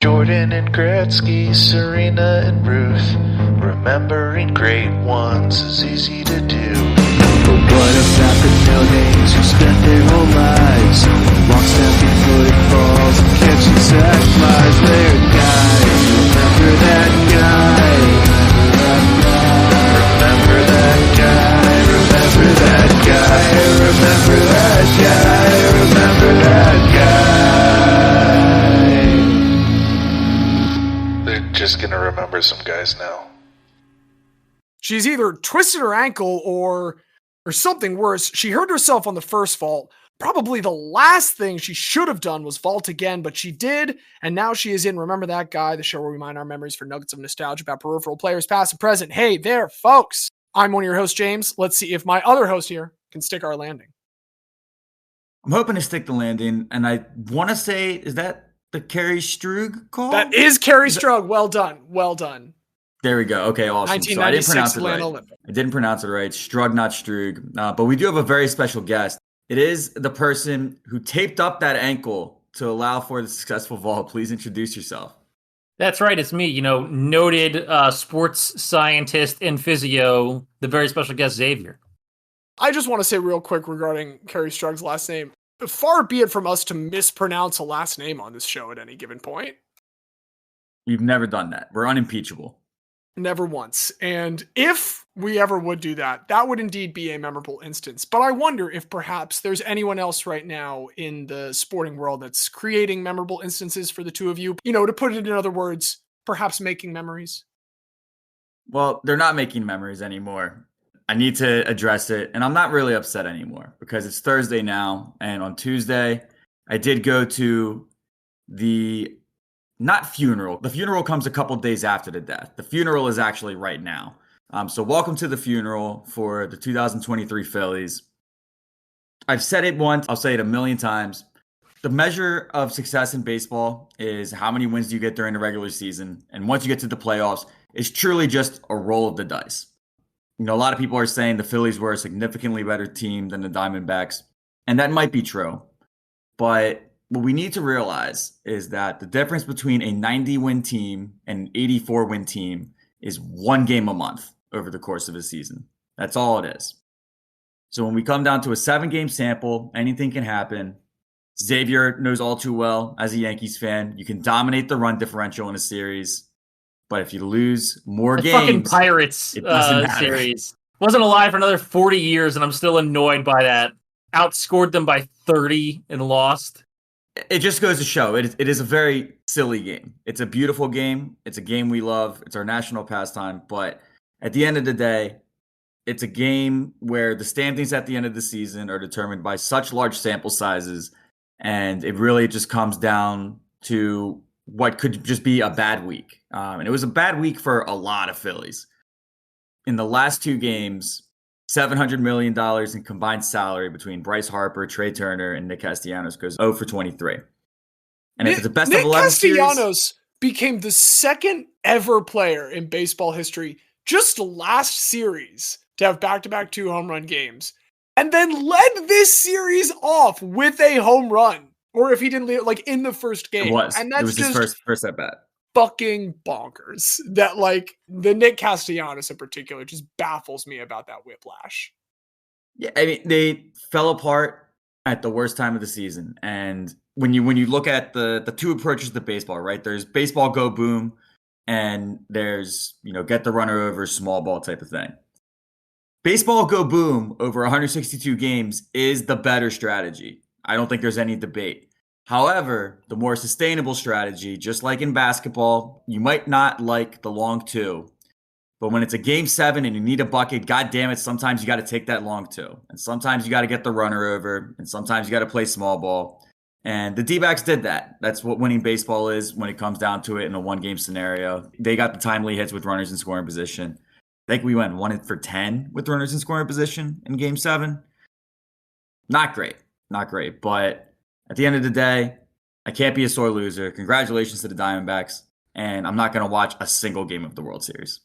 Jordan and Gretzky, Serena and Ruth. Remembering great ones is easy to do. But what about the no-names who spent their whole lives long snapping footballs and catching sack flies? They're guys, remember that guy. Remember that guy. Remember that guy. Remember that guy. Remember that guy. They're just gonna remember some guys now. She's either twisted her ankle or something worse. She hurt herself on the first vault. Probably the last thing she should have done was vault again, but she did, and now she is in Remember That Guy, the show where we mine our memories for nuggets of nostalgia about peripheral players past and present. Hey there, folks. I'm one of your hosts, James. Let's see if my other host here can stick our landing. I'm hoping to stick the landing, and I want to say, is that the Carrie Strug call? That is Carrie Strug. Well done. Well done. There we go. Okay, awesome. So I didn't pronounce it right. I didn't pronounce it right. Strug, not Strug. But we do have a very special guest. It is the person who taped up that ankle to allow for the successful vault. Please introduce yourself. That's right. It's me, noted sports scientist and physio, the very special guest Xavier. I just want to say real quick regarding Carrie Strug's last name. Far be it from us to mispronounce a last name on this show at any given point. You've never done that. We're unimpeachable. Never once. And if we ever would do that, that would indeed be a memorable instance. But I wonder if perhaps there's anyone else right now in the sporting world that's creating memorable instances for the two of you. To put it in other words, perhaps making memories. Well, they're not making memories anymore. I need to address it. And I'm not really upset anymore because it's Thursday now. And on Tuesday, I did go to not funeral. The funeral comes a couple days after the death. The funeral is actually right now. So welcome to the funeral for the 2023 Phillies. I've said it once. I'll say it a million times. The measure of success in baseball is how many wins do you get during the regular season. And once you get to the playoffs, it's truly just a roll of the dice. A lot of people are saying the Phillies were a significantly better team than the Diamondbacks. And that might be true. But what we need to realize is that the difference between a 90-win team and an 84-win team is one game a month over the course of a season. That's all it is. So when we come down to a 7-game sample, anything can happen. Xavier knows all too well, as a Yankees fan, you can dominate the run differential in a series, but if you lose more games, fucking Pirates series wasn't alive for another 40 years, and I'm still annoyed by that. Outscored them by 30 and lost. It just goes to show it is a very silly game. It's a beautiful game. It's a game we love. It's our national pastime. But at the end of the day, it's a game where the standings at the end of the season are determined by such large sample sizes. And it really just comes down to what could just be a bad week. And it was a bad week for a lot of Phillies. In the last 2 games, $700 million in combined salary between Bryce Harper, Trey Turner, and Nick Castellanos goes 0 for 23. And if it's a best of 11 Castellanos became the second ever player in baseball history, just last series, to have back-to-back 2 home run games, and then led this series off with a home run. Or if he didn't lead it, in the first game. It was. And that's it was his first at bat. Fucking bonkers that the Nick Castellanos in particular just baffles me about that whiplash. Yeah, I mean, they fell apart at the worst time of the season. And when you look at the two approaches to baseball, right? There's baseball go boom, and there's, get the runner over small ball type of thing. Baseball go boom over 162 games is the better strategy. I don't think there's any debate. However, the more sustainable strategy, just like in basketball, you might not like the long 2, but when it's a game 7 and you need a bucket, God damn it, sometimes you got to take that long 2. And sometimes you got to get the runner over, and sometimes you got to play small ball. And the D-backs did that. That's what winning baseball is when it comes down to it in a 1-game scenario. They got the timely hits with runners in scoring position. I think we went 1 for 10 with runners in scoring position in game 7. Not great. But at the end of the day, I can't be a sore loser. Congratulations to the Diamondbacks. And I'm not going to watch a single game of the World Series.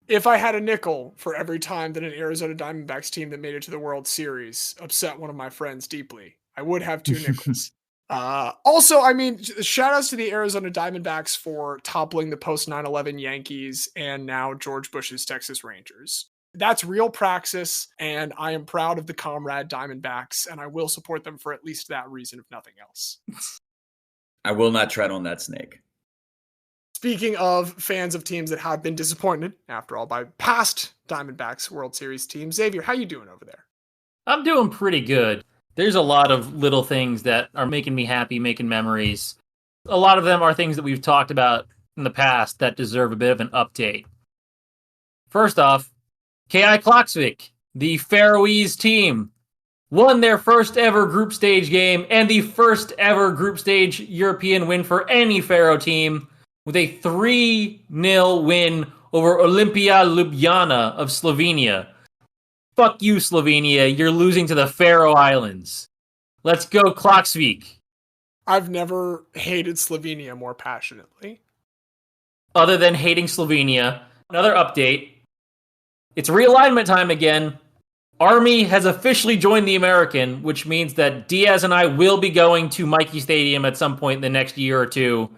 If I had a nickel for every time that an Arizona Diamondbacks team that made it to the World Series upset one of my friends deeply, I would have 2 nickels. Also, I mean, shout outs to the Arizona Diamondbacks for toppling the post 9/11 Yankees and now George Bush's Texas Rangers. That's real praxis, and I am proud of the comrade Diamondbacks, and I will support them for at least that reason, if nothing else. I will not tread on that snake. Speaking of fans of teams that have been disappointed, after all, by past Diamondbacks World Series teams, Xavier, how you doing over there? I'm doing pretty good. There's a lot of little things that are making me happy, making memories. A lot of them are things that we've talked about in the past that deserve a bit of an update. First off, KI Klaksvik, the Faroese team, won their first ever group stage game and the first ever group stage European win for any Faro team with a 3-0 win over Olimpia Ljubljana of Slovenia. Fuck you, Slovenia. You're losing to the Faroe Islands. Let's go, Klaksvik. I've never hated Slovenia more passionately. Other than hating Slovenia, another update. It's realignment time again. Army has officially joined the American, which means that Diaz and I will be going to Mikey Stadium at some point in the next year or two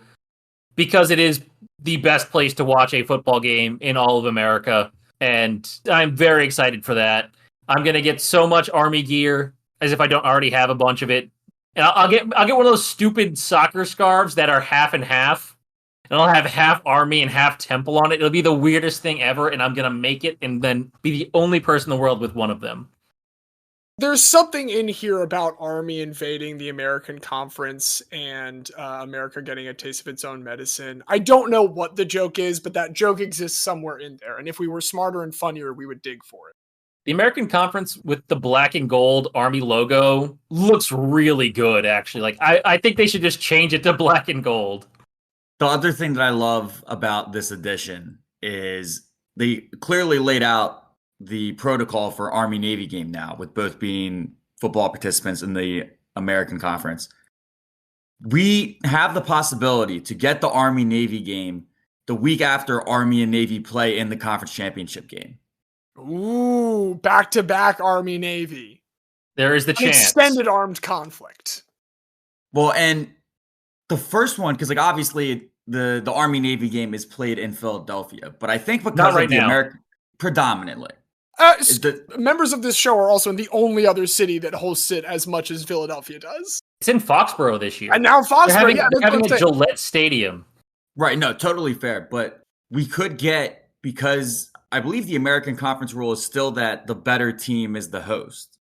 because it is the best place to watch a football game in all of America. And I'm very excited for that. I'm going to get so much Army gear as if I don't already have a bunch of it. And I'll get one of those stupid soccer scarves that are half and half. And I'll have half Army and half Temple on it. It'll be the weirdest thing ever, and I'm going to make it and then be the only person in the world with one of them. There's something in here about Army invading the American Conference and America getting a taste of its own medicine. I don't know what the joke is, but that joke exists somewhere in there. And if we were smarter and funnier, we would dig for it. The American Conference with the black and gold Army logo looks really good, actually. Like I think they should just change it to black and gold. The other thing that I love about this edition is they clearly laid out the protocol for Army-Navy game now, with both being football participants in the American Conference. We have the possibility to get the Army-Navy game the week after Army and Navy play in the conference championship game. Ooh, back-to-back Army-Navy. There is the An chance. Extended armed conflict. Well, and the first one, because like obviously the Army-Navy game is played in Philadelphia, but I think because Not right of the now. American, predominantly. Members of this show are also in the only other city that hosts it as much as Philadelphia does. It's in Foxborough this year. And now Foxborough, They're having a Gillette Stadium. Right, no, totally fair. But we could get, because I believe the American Conference rule is still that the better team is the host.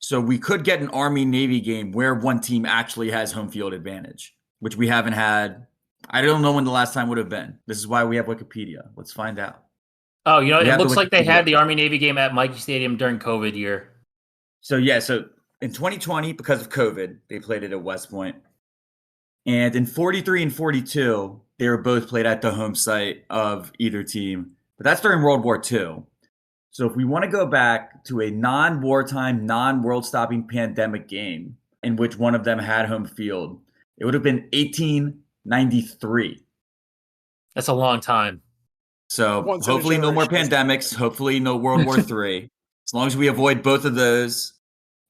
So we could get an Army-Navy game where one team actually has home field advantage, which we haven't had. I don't know when the last time would have been. This is why we have Wikipedia. Let's find out. Oh, it looks like they had the Army-Navy game at Mikey Stadium during COVID year. So in 2020, because of COVID, they played it at West Point. And in 43 and 42, they were both played at the home site of either team. But that's during World War II. So if we want to go back to a non-wartime, non-world-stopping pandemic game in which one of them had home field, it would have been 1893. That's a long time. So hopefully no more pandemics. Hopefully no World War III. As long as we avoid both of those,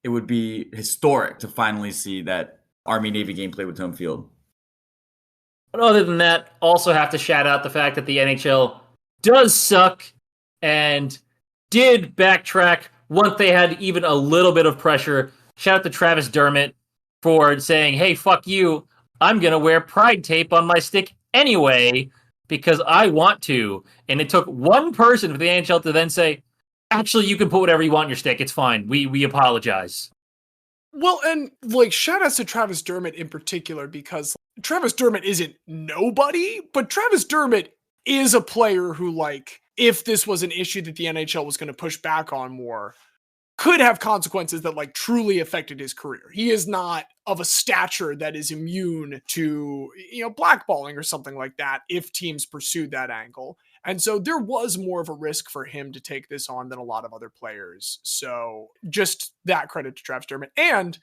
it would be historic to finally see that Army-Navy game play with home field. But other than that, also have to shout out the fact that the NHL does suck and did backtrack once they had even a little bit of pressure. Shout out to Travis Dermott for saying, hey, fuck you. I'm going to wear pride tape on my stick anyway because I want to. And it took one person for the NHL to then say, actually, you can put whatever you want on your stick. It's fine. We apologize. Well, and shout outs to Travis Dermott in particular, because Travis Dermott isn't nobody, but Travis Dermott is a player who, if this was an issue that the NHL was going to push back on more, could have consequences that truly affected his career. He is not of a stature that is immune to, blackballing or something like that if teams pursued that angle. And so there was more of a risk for him to take this on than a lot of other players. So just that credit to Travis Dermott. And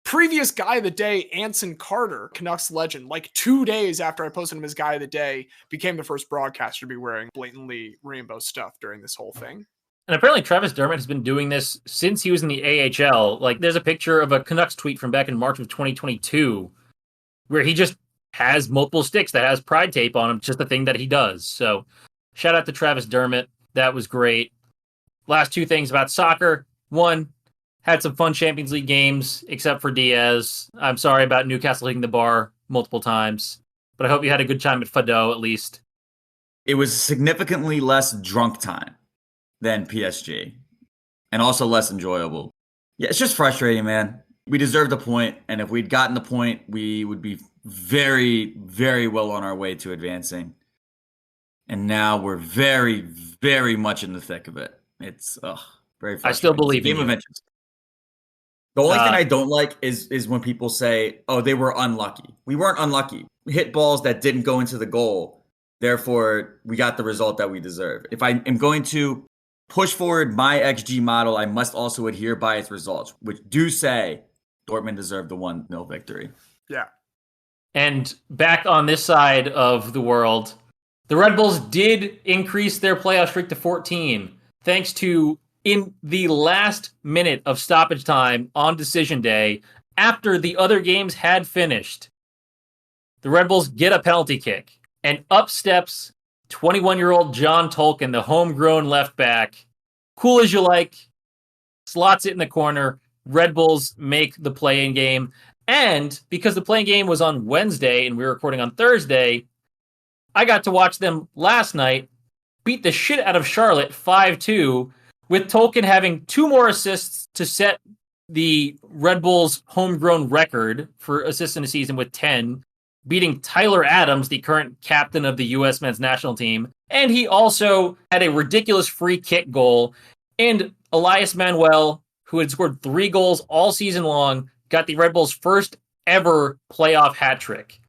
previous guy of the day, Anson Carter, Canucks legend, 2 days after I posted him as guy of the day, became the first broadcaster to be wearing blatantly rainbow stuff during this whole thing. And apparently Travis Dermott has been doing this since he was in the AHL. Like, there's a picture of a Canucks tweet from back in March of 2022 where he just has multiple sticks that has pride tape on them. It's just the thing that he does. So shout out to Travis Dermott. That was great. Last two things about soccer. One, had some fun Champions League games, except for Diaz. I'm sorry about Newcastle hitting the bar multiple times, but I hope you had a good time at Fado at least. It was significantly less drunk time than PSG, and also less enjoyable. Yeah, it's just frustrating, man. We deserved a point, and if we'd gotten the point, we would be very, very well on our way to advancing. And now we're very, very much in the thick of it. It's very frustrating. I still believe in you. The only thing I don't like is when people say, oh, they were unlucky. We weren't unlucky. We hit balls that didn't go into the goal. Therefore, we got the result that we deserve. If I am going to push forward my XG model, I must also adhere by its results, which do say Dortmund deserved the 1-0 victory. Yeah. And back on this side of the world, the Red Bulls did increase their playoff streak to 14, thanks to, in the last minute of stoppage time on decision day, after the other games had finished, the Red Bulls get a penalty kick, and up steps 21-year-old John Tolkien, the homegrown left back. Cool as you like, slots it in the corner. Red Bulls make the play-in game. And because the play-in game was on Wednesday and we were recording on Thursday, I got to watch them last night beat the shit out of Charlotte 5-2, with Tolkien having 2 more assists to set the Red Bulls' homegrown record for assists in a season with 10, beating Tyler Adams, the current captain of the U.S. men's national team. And he also had a ridiculous free kick goal. And Elias Manuel, who had scored 3 goals all season long, got the Red Bulls' first ever playoff hat trick.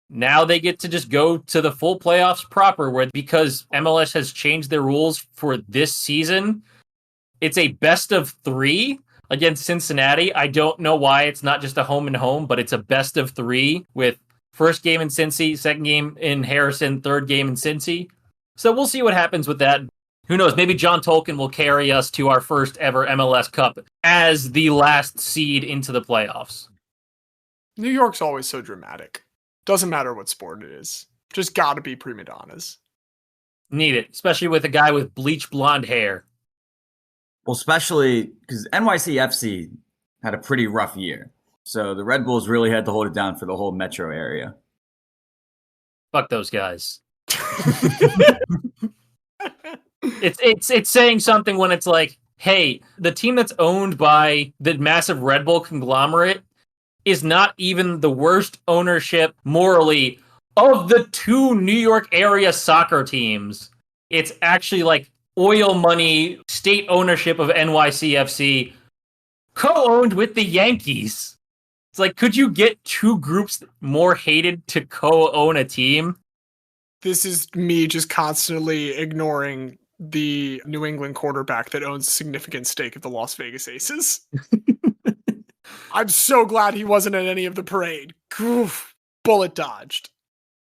Now they get to just go to the full playoffs proper, where because MLS has changed their rules for this season, it's a best of 3 against Cincinnati. I don't know why it's not just a home and home, but it's a best of 3 with first game in Cincy, second game in Harrison, third game in Cincy. So we'll see what happens with that. Who knows? Maybe John Tolkien will carry us to our first ever MLS Cup as the last seed into the playoffs. New York's always so dramatic. Doesn't matter what sport it is. Just gotta be prima donnas. Need it, especially with a guy with bleach blonde hair. Well, especially because NYCFC had a pretty rough year. So the Red Bulls really had to hold it down for the whole metro area. Fuck those guys. It's saying something when it's like, hey, the team that's owned by the massive Red Bull conglomerate is not even the worst ownership morally of the 2 New York area soccer teams. It's actually like oil money, state ownership of NYCFC, co-owned with the Yankees. It's like, could you get 2 groups more hated to co-own a team? This is me just constantly ignoring the New England quarterback that owns a significant stake of the Las Vegas Aces. I'm so glad he wasn't at any of the parade. Oof, bullet dodged.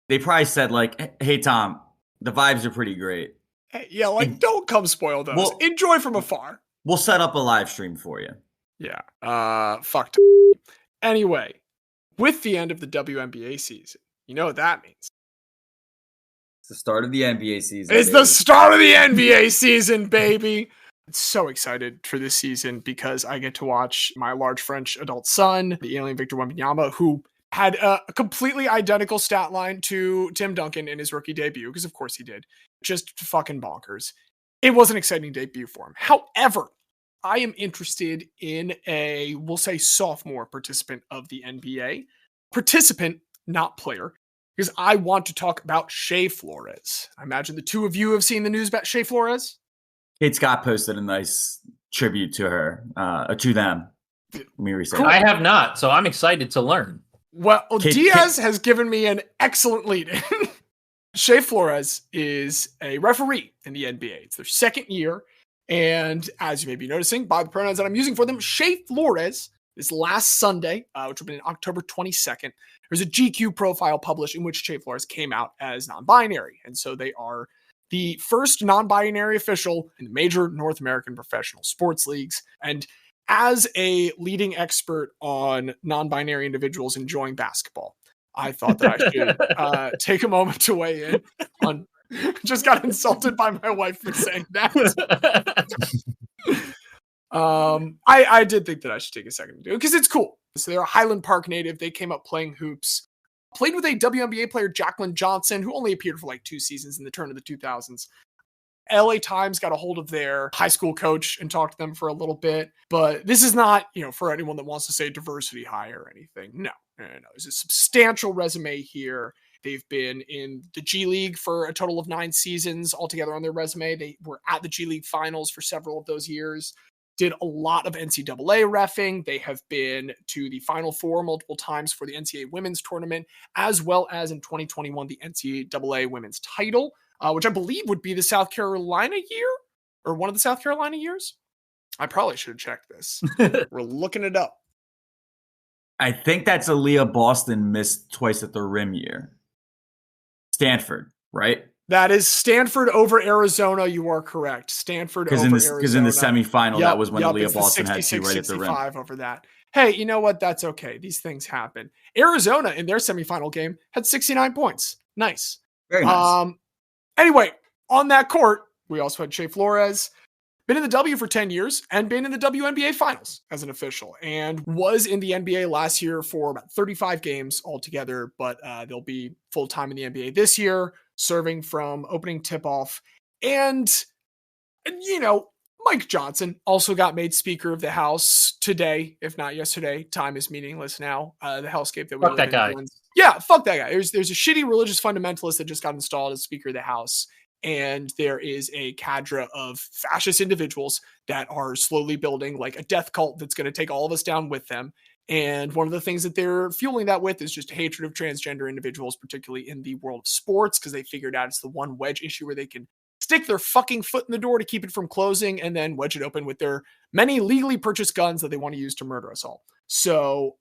They probably said, like, hey, Tom, the vibes are pretty great. Hey, yeah, like, don't come spoil those. Enjoy from afar. We'll set up a live stream for you. Yeah. Fucked. Anyway, with the end of the WNBA season, you know what that means. It's the start of the NBA season. It's the start of the NBA season, baby. I'm so excited for this season because I get to watch my large French adult son, the alien Victor Wembanyama, who had a completely identical stat line to Tim Duncan in his rookie debut, because of course he did. Just fucking bonkers. It was an exciting debut for him. However, I am interested in a, we'll say, sophomore participant of the NBA. Participant, not player, because I want to talk about Shea Flores. I imagine the 2 of you have seen the news about Shea Flores. Kate Scott posted a nice tribute to her, to them. Cool. I have not, so I'm excited to learn. Well, Diaz has given me an excellent lead-in. Shea Flores is a referee in the NBA. It's their second year, and as you may be noticing by the pronouns that I'm using for them, Shea Flores, this last Sunday, which will be on October 22nd, there's a GQ profile published in which Shea Flores came out as non-binary, and so they are the first non-binary official in the major North American professional sports leagues. And as a leading expert on non-binary individuals enjoying basketball, I thought that I should take a moment to weigh in on. Just got insulted by my wife for saying that. I did think that I should take a second to do it because it's cool. So they're a Highland Park native. They came up playing hoops. Played with a WNBA player, Jacqueline Johnson, who only appeared for like 2 seasons in the turn of the 2000s. LA Times got a hold of their high school coach and talked to them for a little bit. But this is not, for anyone that wants to say diversity hire or anything. No. There's a substantial resume here. They've been in the G League for a total of 9 seasons altogether on their resume. They were at the G League finals for several of those years. Did a lot of NCAA reffing. They have been to the Final Four multiple times for the NCAA women's tournament, as well as in 2021, the NCAA women's title, which I believe would be the South Carolina year or one of the South Carolina years. I probably should have checked this. We're looking it up. I think that's Aaliyah Boston missed twice at the rim year. Stanford, right? That is Stanford over Arizona. You are correct. Stanford over Arizona. Because in the semifinal, that was when Aaliyah it's Boston the had 2 right at the rim. over that. Hey, you know what? That's okay. These things happen. Arizona in their semifinal game had 69 points. Nice. Very nice. Anyway, on that court, we also had Shea Flores. Been in the W for 10 years and been in the WNBA finals as an official and was in the NBA last year for about 35 games altogether, but they'll be full-time in the NBA this year, serving from opening tip-off. And, Mike Johnson also got made Speaker of the House today, if not yesterday. Time is meaningless now. The hellscape that we fuck that guy. Yeah, fuck that guy. There's a shitty religious fundamentalist that just got installed as Speaker of the House. And there is a cadre of fascist individuals that are slowly building like a death cult that's going to take all of us down with them. And one of the things that they're fueling that with is just hatred of transgender individuals, particularly in the world of sports, because they figured out it's the one wedge issue where they can stick their fucking foot in the door to keep it from closing and then wedge it open with their many legally purchased guns that they want to use to murder us all. So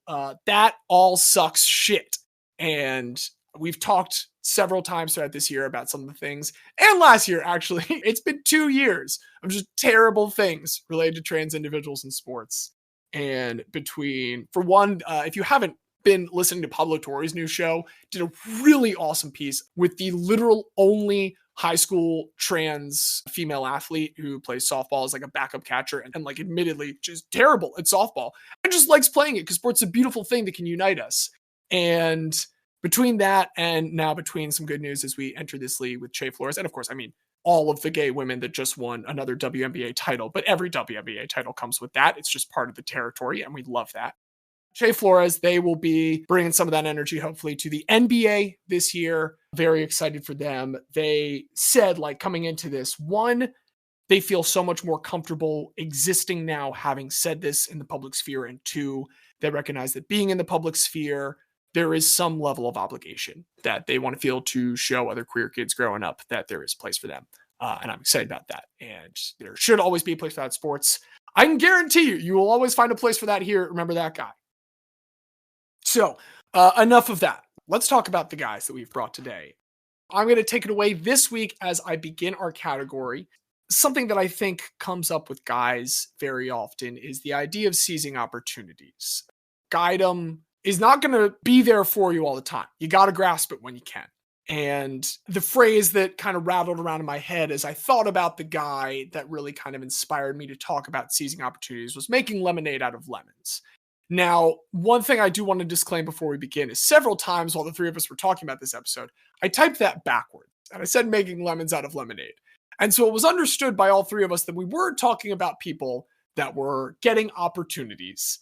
that all sucks shit. And we've talked several times throughout this year about some of the things, and last year, actually, it's been 2 years of just terrible things related to trans individuals in sports. And for one, if you haven't been listening to Pablo Torre's new show, did a really awesome piece with the literal only high school trans female athlete who plays softball as like a backup catcher and like admittedly just terrible at softball and just likes playing it because sports is a beautiful thing that can unite us. And between that and now between some good news as we enter this league with Shea Flores, and of course, all of the gay women that just won another WNBA title, but every WNBA title comes with that. It's just part of the territory, and we love that. Shea Flores, they will be bringing some of that energy, hopefully, to the NBA this year. Very excited for them. They said, coming into this, one, they feel so much more comfortable existing now, having said this in the public sphere, and two, they recognize that being in the public sphere, there is some level of obligation that they want to feel to show other queer kids growing up that there is a place for them. And I'm excited about that. And there should always be a place for that in sports. I can guarantee you will always find a place for that here. Remember that guy. So enough of that. Let's talk about the guys that we've brought today. I'm going to take it away this week as I begin our category. Something that I think comes up with guys very often is the idea of seizing opportunities. Guide them is not going to be there for you all the time. You got to grasp it when you can. And the phrase that kind of rattled around in my head as I thought about the guy that really kind of inspired me to talk about seizing opportunities was making lemonade out of lemons. Now, one thing I do want to disclaim before we begin is several times while the three of us were talking about this episode, I typed that backwards and I said making lemons out of lemonade. And so it was understood by all three of us that we were talking about people that were getting opportunities.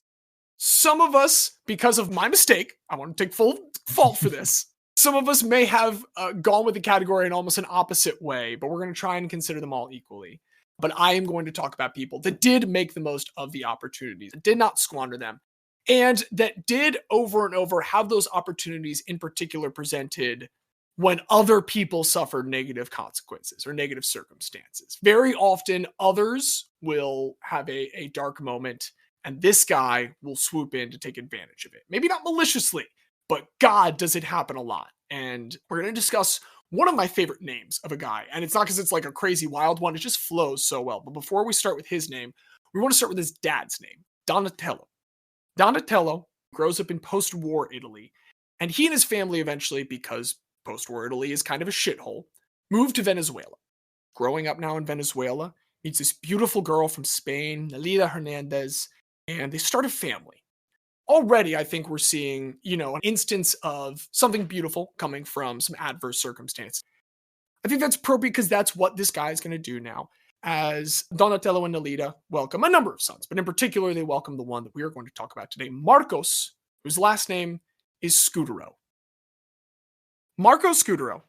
Some of us, because of my mistake, I want to take full fault for this. Some of us may have gone with the category in almost an opposite way, but we're going to try and consider them all equally. But I am going to talk about people that did make the most of the opportunities, that did not squander them, and that did over and over have those opportunities in particular presented when other people suffered negative consequences or negative circumstances. Very often, others will have a dark moment, and this guy will swoop in to take advantage of it. Maybe not maliciously, but God, does it happen a lot. And we're going to discuss one of my favorite names of a guy. And it's not because it's like a crazy wild one. It just flows so well. But before we start with his name, we want to start with his dad's name, Donatello. Donatello grows up in post-war Italy. And he and his family eventually, because post-war Italy is kind of a shithole, moved to Venezuela. Growing up now in Venezuela, meets this beautiful girl from Spain, Nalida Hernandez, and they start a family. Already, I think we're seeing, an instance of something beautiful coming from some adverse circumstance. I think that's appropriate because that's what this guy is going to do now, as Donatello and Nalida welcome a number of sons, but in particular, they welcome the one that we are going to talk about today, Marcos, whose last name is Scutaro. Marcos Scutaro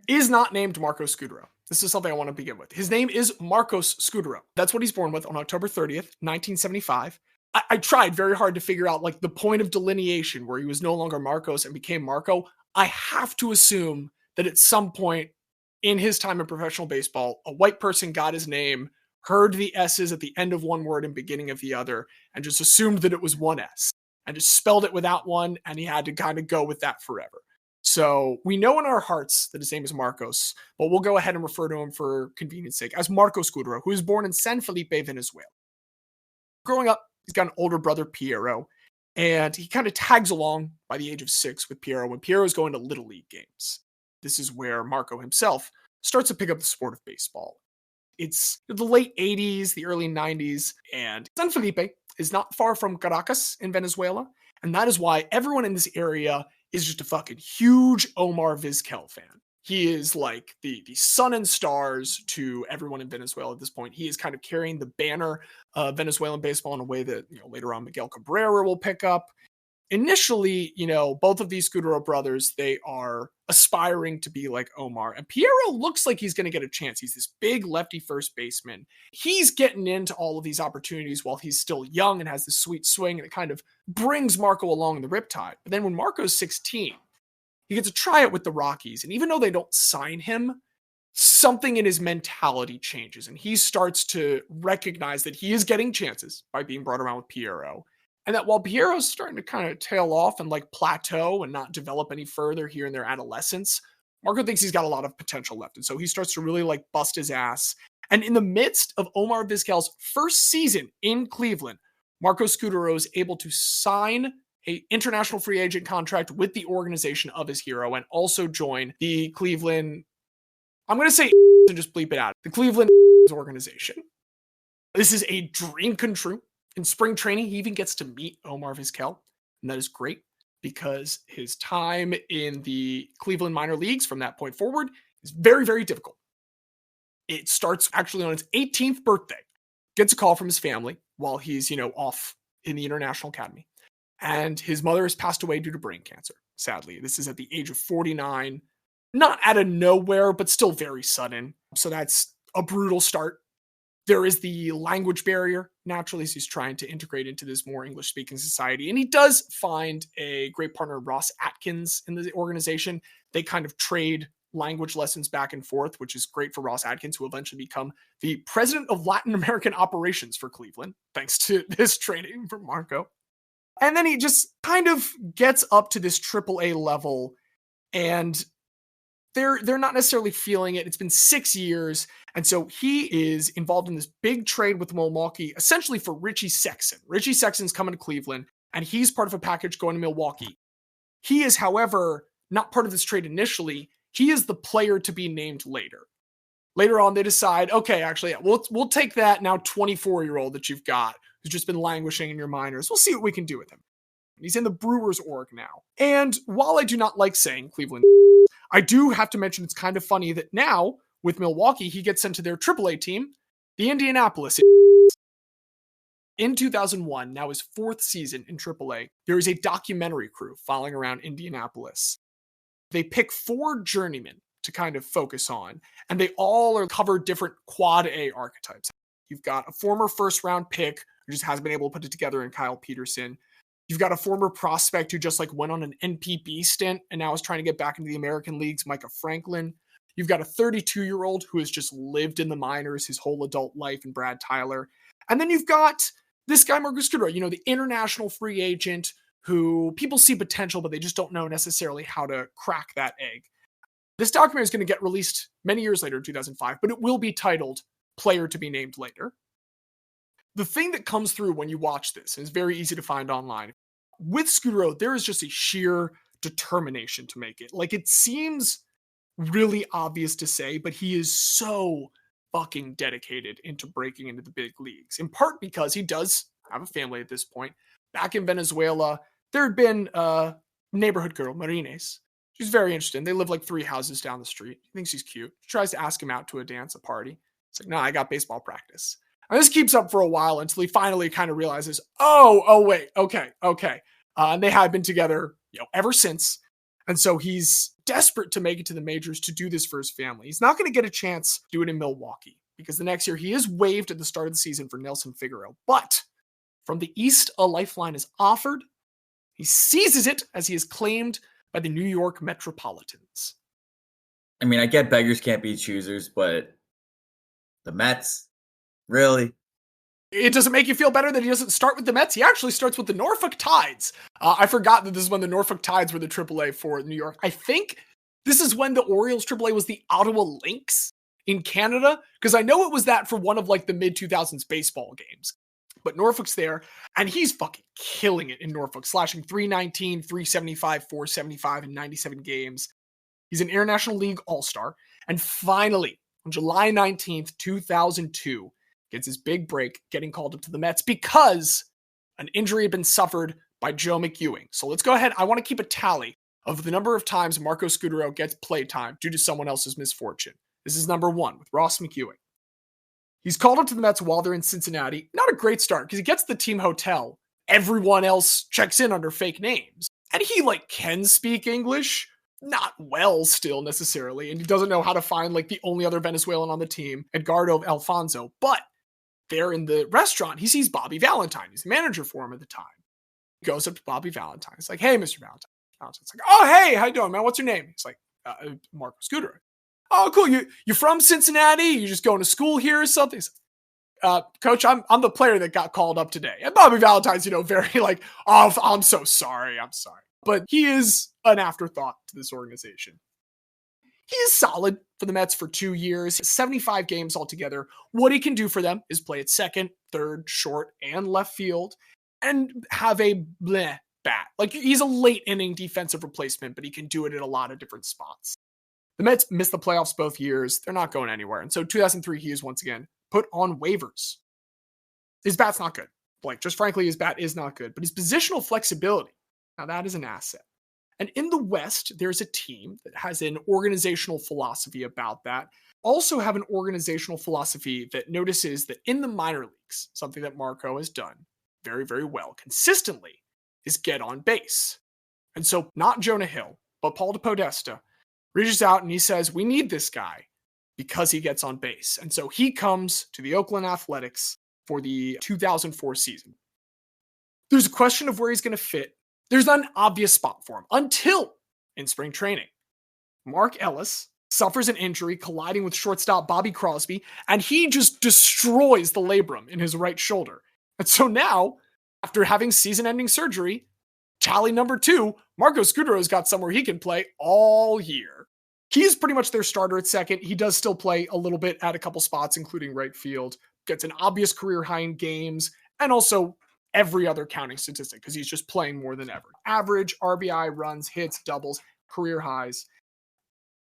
is not named Marcos Scutaro. This is something I want to begin with. His name is Marcos Scutaro. That's what he's born with on October 30th, 1975. I tried very hard to figure out the point of delineation where he was no longer Marcos and became Marco. I have to assume that at some point in his time in professional baseball, a white person got his name, heard the S's at the end of one word and beginning of the other, and just assumed that it was one S and just spelled it without one, and he had to kind of go with that forever. So we know in our hearts that his name is Marcos, but we'll go ahead and refer to him for convenience sake as Marcos Scutaro, who was born in San Felipe, Venezuela. Growing up, he's got an older brother, Piero, and he kind of tags along by the age of 6 with Piero when Piero is going to Little League games. This is where Marco himself starts to pick up the sport of baseball. It's the late 80s, the early 90s, and San Felipe is not far from Caracas in Venezuela, and that is why everyone in this area is just a fucking huge Omar Vizquel fan. He is like the sun and stars to everyone in Venezuela at this point. He is kind of carrying the banner of Venezuelan baseball in a way that, later on Miguel Cabrera will pick up. Initially, both of these Scutaro brothers, they are aspiring to be like Omar. And Piero looks like he's going to get a chance. He's this big lefty first baseman. He's getting into all of these opportunities while he's still young and has this sweet swing, and it kind of brings Marco along in the riptide. But then when Marco's 16, he gets a tryout with the Rockies. And even though they don't sign him, something in his mentality changes. And he starts to recognize that he is getting chances by being brought around with Piero. And that while Piero's starting to kind of tail off and plateau and not develop any further here in their adolescence, Marco thinks he's got a lot of potential left. And so he starts to really bust his ass. And in the midst of Omar Vizquel's first season in Cleveland, Marco Scutaro is able to sign an international free agent contract with the organization of his hero and also join the Cleveland, I'm going to say and just bleep it out, the Cleveland organization. This is a dream come true. In spring training, he even gets to meet Omar Vizquel, and that is great because his time in the Cleveland minor leagues from that point forward is very, very difficult. It starts actually on his 18th birthday. Gets a call from his family while he's, off in the International Academy. And his mother has passed away due to brain cancer, sadly. This is at the age of 49. Not out of nowhere, but still very sudden. So that's a brutal start. There is the language barrier, naturally, as he's trying to integrate into this more English-speaking society. And he does find a great partner, Ross Atkins, in the organization. They kind of trade language lessons back and forth, which is great for Ross Atkins, who will eventually become the president of Latin American operations for Cleveland, thanks to this trading from Marco. And then he just kind of gets up to this AAA level, and they're not necessarily feeling it. It's been 6 years, and so he is involved in this big trade with Milwaukee, essentially for Richie Sexson. Richie Sexson's coming to Cleveland, and he's part of a package going to Milwaukee. He is, however, not part of this trade initially. He is the player to be named later. Later on, they decide, okay, actually, we'll take that now 24-year-old that you've got, who's just been languishing in your minors. We'll see what we can do with him. He's in the Brewers org now. And while I do not like saying Cleveland, I do have to mention it's kind of funny that now, with Milwaukee, he gets sent to their AAA team, the Indianapolis. In 2001, now his 4th season in AAA, there is a documentary crew following around Indianapolis. They pick 4 journeymen to kind of focus on, and they all are cover different quad A archetypes. You've got a former first-round pick who just hasn't been able to put it together in Kyle Peterson. You've got a former prospect who just went on an NPB stint and now is trying to get back into the American leagues, Micah Franklin. You've got a 32-year-old who has just lived in the minors his whole adult life in Brad Tyler. And then you've got this guy, Marcos Scutaro, the international free agent who people see potential, but they just don't know necessarily how to crack that egg. This documentary is going to get released many years later in 2005, but it will be titled Player to be Named Later. The thing that comes through when you watch this, and is very easy to find online, with Scutaro, there is just a sheer determination to make it. Like, it seems really obvious to say, but he is so fucking dedicated into breaking into the big leagues, in part because he does have a family at this point. Back in Venezuela, there had been a neighborhood girl, Marines. She's very interesting. They live like 3 houses down the street. He thinks she's cute. She tries to ask him out to a dance, a party. It's like, no, I got baseball practice. And this keeps up for a while until he finally kind of realizes, wait, okay. And they have been together, ever since. And so he's desperate to make it to the majors to do this for his family. He's not going to get a chance to do it in Milwaukee because the next year he is waived at the start of the season for Nelson Figueroa. But from the East, a lifeline is offered. He seizes it as he is claimed by the New York Metropolitans. I mean, I get beggars can't be choosers, but the Mets, really? It doesn't make you feel better that he doesn't start with the Mets. He actually starts with the Norfolk Tides. I forgot that this is when the Norfolk Tides were the AAA for New York. I think this is when the Orioles AAA was the Ottawa Lynx in Canada, because I know it was that for one of like the mid-2000s baseball games. But Norfolk's there, and he's fucking killing it in Norfolk, slashing .319, .375, .475 in 97 games. He's an International League All-Star. And finally, on July 19th, 2002, gets his big break, getting called up to the Mets because an injury had been suffered by Joe McEwing. So let's go ahead. I want to keep a tally of the number of times Marco Scutaro gets playtime due to someone else's misfortune. This is number 1 with Ross McEwing. He's called up to the Mets while they're in Cincinnati. Not a great start because he gets to the team hotel. Everyone else checks in under fake names. And he can speak English. Not well still necessarily. And he doesn't know how to find the only other Venezuelan on the team, Edgardo Alfonso. But there in the restaurant, he sees Bobby Valentine. He's the manager for him at the time. He goes up to Bobby Valentine. He's like, hey, Mr. Valentine. Valentine's like, oh, hey, how you doing, man? What's your name? He's like, Marco Scutaro. Oh, cool. You're from Cincinnati? You just going to school here or something? He's like, Coach, I'm the player that got called up today. And Bobby Valentine's, very oh, I'm so sorry. I'm sorry. But he is an afterthought to this organization. He is solid for the Mets for 2 years, 75 games altogether. What he can do for them is play at second, third, short, and left field, and have a bleh bat. He's a late inning defensive replacement, but he can do it at a lot of different spots. The Mets missed the playoffs both years. They're not going anywhere. And so 2003, he is once again put on waivers. His bat's not good. Just frankly, his bat is not good, but his positional flexibility, now that is an asset. And in the West, there's a team that has an organizational philosophy about that. Also have an organizational philosophy that notices that in the minor leagues, something that Marco has done very, very well consistently is get on base. And so not Jonah Hill, but Paul DePodesta reaches out and he says, we need this guy because he gets on base. And so he comes to the Oakland Athletics for the 2004 season. There's a question of where he's going to fit. There's not an obvious spot for him until in spring training. Mark Ellis suffers an injury colliding with shortstop Bobby Crosby, and he just destroys the labrum in his right shoulder. And so now, after having season-ending surgery, tally number 2, Marco Scutaro's got somewhere he can play all year. He's pretty much their starter at second. He does still play a little bit at a couple spots, including right field. Gets an obvious career high in games, and also every other counting statistic because he's just playing more than ever. Average, RBI, runs, hits, doubles, career highs.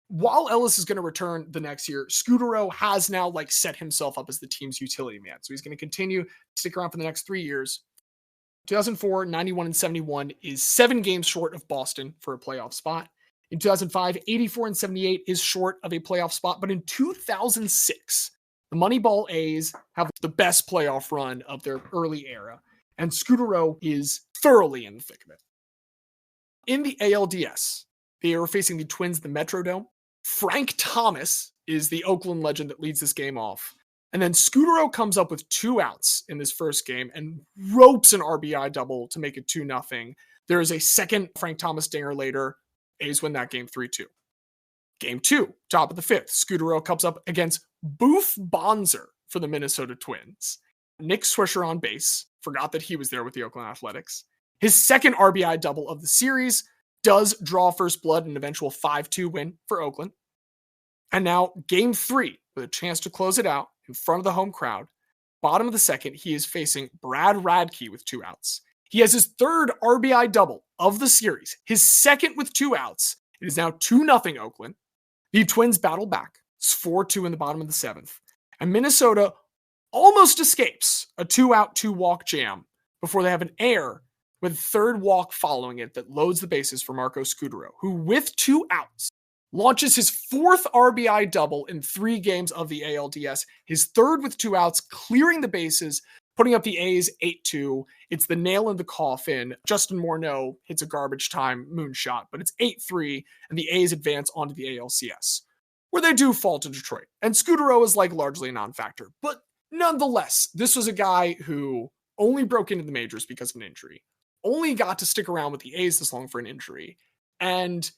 While Ellis is going to return the next year, Scutaro has now set himself up as the team's utility man. So he's going to continue to stick around for the next 3 years. 2004, 91 and 71 is 7 games short of Boston for a playoff spot. In 2005, 84 and 78 is short of a playoff spot. But in 2006, the Moneyball A's have the best playoff run of their early era. And Scutaro is thoroughly in the thick of it. In the ALDS, they are facing the Twins at the Metrodome. Frank Thomas is the Oakland legend that leads this game off. And then Scutaro comes up with 2 outs in this first game and ropes an RBI double to make it 2-0. There is a second Frank Thomas dinger later. A's win that game 3-2. Game 2, top of the 5th. Scutaro comes up against Boof Bonser for the Minnesota Twins. Nick Swisher on base. Forgot that he was there with the Oakland Athletics. His second RBI double of the series does draw first blood in an eventual 5-2 win for Oakland. And now game 3 with a chance to close it out in front of the home crowd. Bottom of the second, he is facing Brad Radke with 2 outs. He has his 3rd RBI double of the series, his 2nd with 2 outs. It is now 2-0 Oakland. The Twins battle back. It's 4-2 in the bottom of the 7th. And Minnesota almost escapes a 2-out, 2-walk jam before they have an error with a 3rd walk following it that loads the bases for Marco Scutaro, who with 2 outs launches his 4th RBI double in 3 games of the ALDS, his 3rd with 2 outs, clearing the bases, putting up the A's 8-2. It's the nail in the coffin. Justin Morneau hits a garbage time moonshot, but it's 8-3, and the A's advance onto the ALCS, where they do fall to Detroit. And Scutaro is like largely a non-factor. But nonetheless, this was a guy who only broke into the majors because of an injury, only got to stick around with the A's this long for an injury, and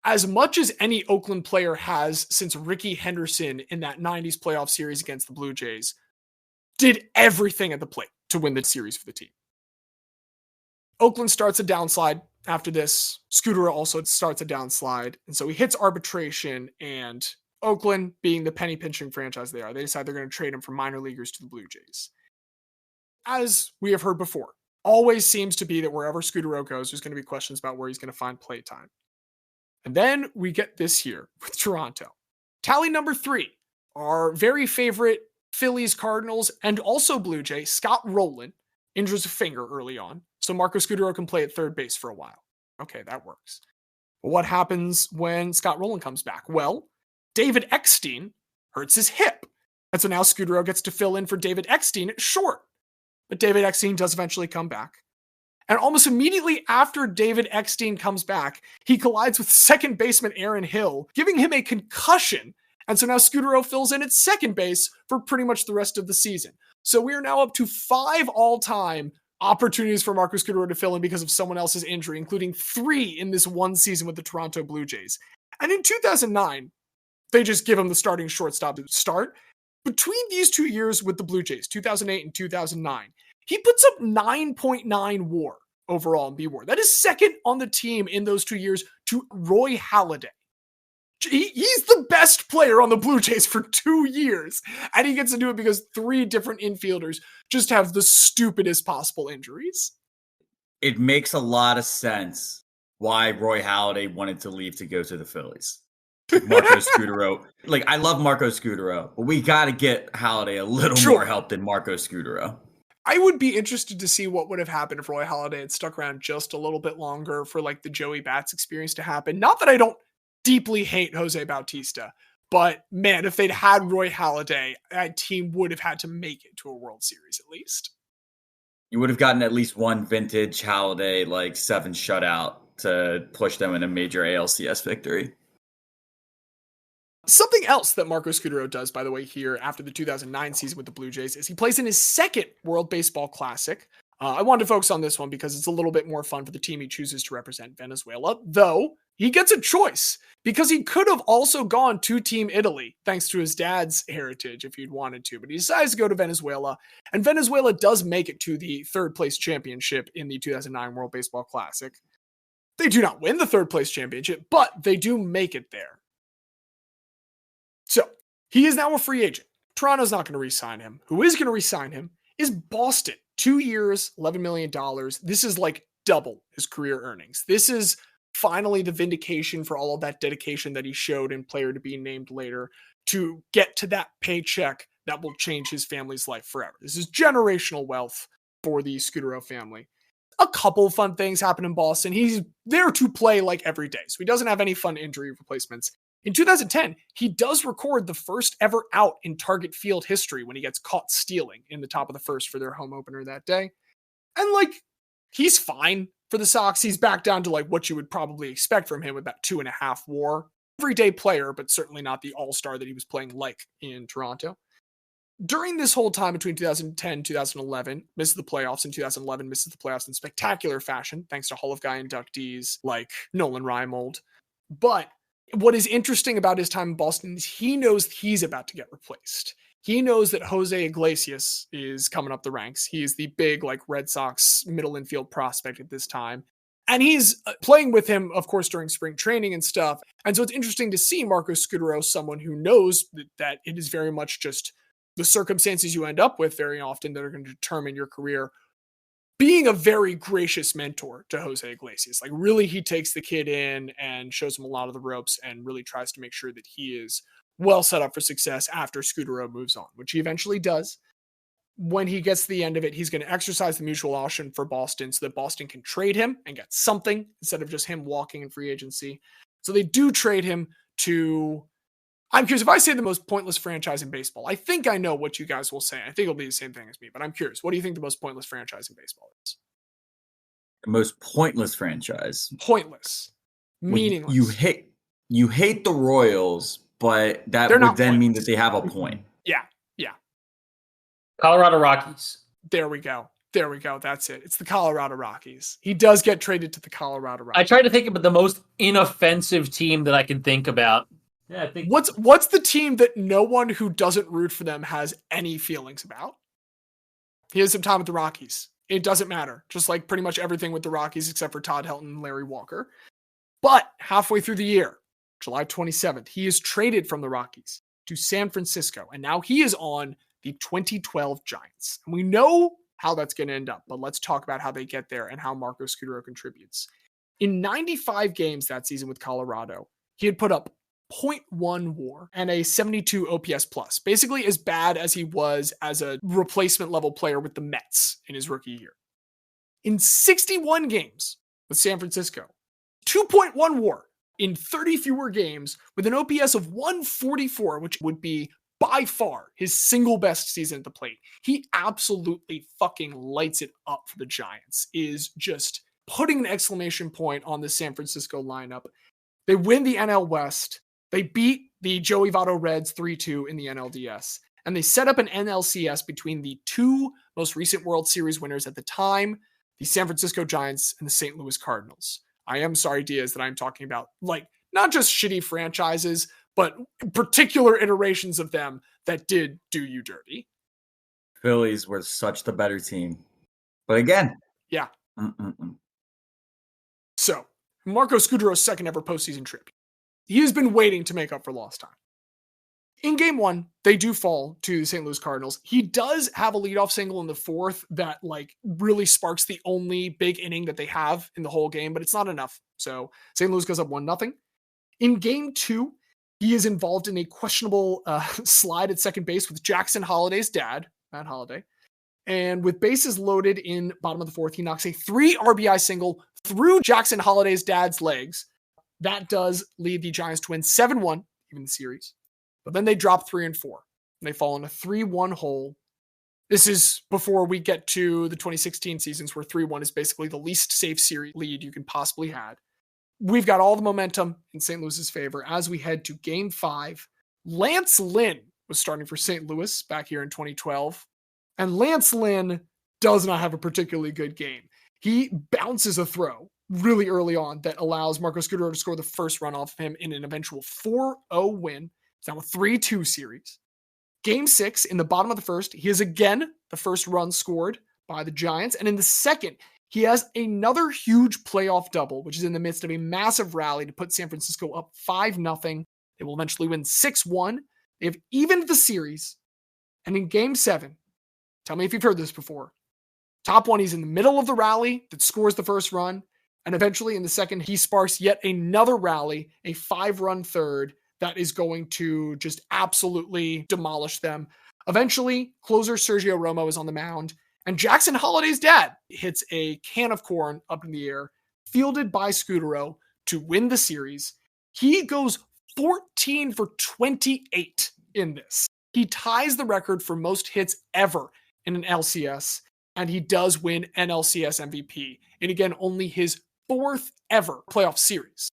as much as any Oakland player has since Ricky Henderson in that 90s playoff series against the Blue Jays, did everything at the plate to win the series for the team. Oakland starts a downslide after this. Scutaro also starts a downslide, and so he hits arbitration, and Oakland, being the penny pinching franchise they are, they decide they're going to trade him from minor leaguers to the Blue Jays. As we have heard before, always seems to be that wherever Scutaro goes, there's going to be questions about where he's going to find play time. And then we get this year with Toronto. Tally number 3, our very favorite Phillies, Cardinals, and also Blue Jay, Scott Rowland, injures a finger early on, so Marco Scutaro can play at 3rd base for a while. Okay, that works. But what happens when Scott Rowland comes back? Well, David Eckstein hurts his hip. And so now Scutaro gets to fill in for David Eckstein at short. But David Eckstein does eventually come back. And almost immediately after David Eckstein comes back, he collides with second baseman Aaron Hill, giving him a concussion. And so now Scutaro fills in at second base for pretty much the rest of the season. So we are now up to 5 all-time opportunities for Marco Scutaro to fill in because of someone else's injury, including 3 in this one season with the Toronto Blue Jays. And in 2009, they just give him the starting shortstop to start. Between these 2 years with the Blue Jays, 2008 and 2009, he puts up 9.9 WAR overall in B-WAR. That is second on the team in those 2 years to Roy Halladay. He's the best player on the Blue Jays for 2 years, and he gets to do it because 3 different infielders just have the stupidest possible injuries. It makes a lot of sense why Roy Halladay wanted to leave to go to the Phillies. Marco Scutaro. Like, I love Marco Scutaro, but we got to get Halladay a little more help than Marco Scutaro. I would be interested to see what would have happened if Roy Halladay had stuck around just a little bit longer for like the Joey Bats experience to happen. Not that I don't deeply hate Jose Bautista, but man, if they'd had Roy Halladay, that team would have had to make it to a World Series at least. You would have gotten at least one vintage Halladay, like 7 shutout to push them in a major ALCS victory. Something else that Marco Scutaro does, by the way, here after the 2009 season with the Blue Jays is he plays in his 2nd World Baseball Classic. I wanted to focus on this one because it's a little bit more fun for the team he chooses to represent, Venezuela, though he gets a choice because he could have also gone to Team Italy thanks to his dad's heritage if he'd wanted to, but he decides to go to Venezuela, and Venezuela does make it to the 3rd place championship in the 2009 World Baseball Classic. They do not win the 3rd place championship, but they do make it there. So, he is now a free agent. Toronto's not going to re-sign him. Who is going to re-sign him is Boston. 2 years, $11 million. This is like double his career earnings. This is finally the vindication for all of that dedication that he showed in Player to Be Named later to get to that paycheck that will change his family's life forever. This is generational wealth for the Scutaro family. A couple of fun things happen in Boston. He's there to play like every day, so he doesn't have any fun injury replacements. In 2010, he does record the first ever out in Target Field history when he gets caught stealing in the top of the 1st for their home opener that day. And like, he's fine for the Sox. He's back down to like what you would probably expect from him with that 2.5 WAR. Everyday player, but certainly not the all-star that he was playing like in Toronto. During this whole time between 2010 and 2011, misses the playoffs. In 2011, misses the playoffs in spectacular fashion, thanks to Hall of Guy inductees like Nolan Reimold. But what is interesting about his time in Boston is he knows he's about to get replaced. He knows that Jose Iglesias is coming up the ranks. He is the big, like, Red Sox middle infield prospect at this time. And he's playing with him, of course, during spring training and stuff. And so it's interesting to see Marco Scutaro, someone who knows that it is very much just the circumstances you end up with very often that are going to determine your career, being a very gracious mentor to Jose Iglesias. Like, really, he takes the kid in and shows him a lot of the ropes and really tries to make sure that he is well set up for success after Scutaro moves on, which he eventually does. When he gets to the end of it, he's going to exercise the mutual option for Boston so that Boston can trade him and get something instead of just him walking in free agency. So they do trade him to, I'm curious, if I say the most pointless franchise in baseball, I think I know what you guys will say. I think it'll be the same thing as me, but I'm curious. What do you think the most pointless franchise in baseball is? The most pointless franchise. Pointless. Meaningless. You hate the Royals, but that They're would then pointless. mean that they have a point. Yeah. Colorado Rockies. There we go. That's it. It's the Colorado Rockies. He does get traded to the Colorado Rockies. I tried to think about the most inoffensive team that I can think about. Yeah, I think What's the team that no one who doesn't root for them has any feelings about? He has some time with the Rockies. It doesn't matter. Just like pretty much everything with the Rockies except for Todd Helton and Larry Walker. But halfway through the year, July 27th, he is traded from the Rockies to San Francisco. And now he is on the 2012 Giants. And we know how that's going to end up, but let's talk about how they get there and how Marco Scutaro contributes. In 95 games that season with Colorado, he had put up 0.1 WAR and a 72 OPS plus, basically as bad as he was as a replacement level player with the Mets in his rookie year. In 61 games with San Francisco, 2.1 WAR in 30 fewer games with an OPS of 144, which would be by far his single best season at the plate. He absolutely fucking lights it up for the Giants, is just putting an exclamation point on the San Francisco lineup. They win the NL West. They beat the Joey Votto Reds 3-2 in the NLDS. And they set up an NLCS between the two most recent World Series winners at the time, the San Francisco Giants and the St. Louis Cardinals. I am sorry, Diaz, that I'm talking about, like, not just shitty franchises, but particular iterations of them that did do you dirty. Phillies were such the better team. But again. Yeah. So, Marco Scutaro's second ever postseason trip. He has been waiting to make up for lost time. In game one, they do fall to the St. Louis Cardinals. He does have a leadoff single in the fourth that like really sparks the only big inning that they have in the whole game, but it's not enough. So St. Louis goes up 1-0. In game two, he is involved in a questionable slide at second base with Jackson Holliday's dad, Matt Holliday. And with bases loaded in bottom of the fourth, he knocks a 3 RBI single through Jackson Holliday's dad's legs. That does lead the Giants to win 7-1, even the series. But then they drop 3 and 4. And they fall in a 3-1 hole. This is before we get to the 2016 seasons where 3-1 is basically the least safe series lead you can possibly have. We've got all the momentum in St. Louis's favor as we head to game 5. Lance Lynn was starting for St. Louis back here in 2012. And Lance Lynn does not have a particularly good game. He bounces a throw really early on that allows Marco Scutaro to score the first run off of him in an eventual 4-0 win. It's now a 3-2 series. Game 6, in the bottom of the first, he is again the first run scored by the Giants. And in the second, he has another huge playoff double, which is in the midst of a massive rally to put San Francisco up 5-0. They will eventually win 6-1. They have evened the series. And in game 7, tell me if you've heard this before. Top one, he's in the middle of the rally that scores the first run. And eventually in the second, he sparks yet another rally, a 5-run third that is going to just absolutely demolish them. Eventually, closer Sergio Romo is on the mound. And Jackson Holliday's dad hits a can of corn up in the air, fielded by Scutaro to win the series. He goes 14 for 28 in this. He ties the record for most hits ever in an LCS, and he does win NLCS MVP. And again, only his 4th ever playoff series.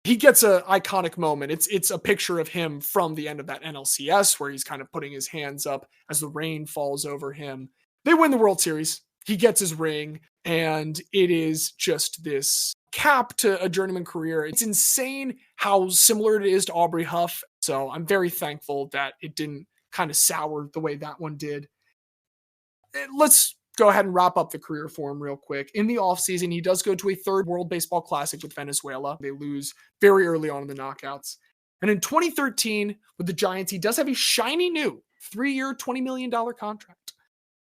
He gets an iconic moment. It's a picture of him from the end of that NLCS where he's kind of putting his hands up as the rain falls over him. They win the World Series. He gets his ring, and it is just this cap to a journeyman career. It's insane how similar it is to Aubrey Huff. So I'm very thankful that it didn't kind of sour the way that one did. Let's go ahead and wrap up the career for him real quick. In the offseason, he does go to a third World Baseball Classic with Venezuela. They lose very early on in the knockouts. And in 2013, with the Giants, he does have a shiny new 3-year, $20 million contract.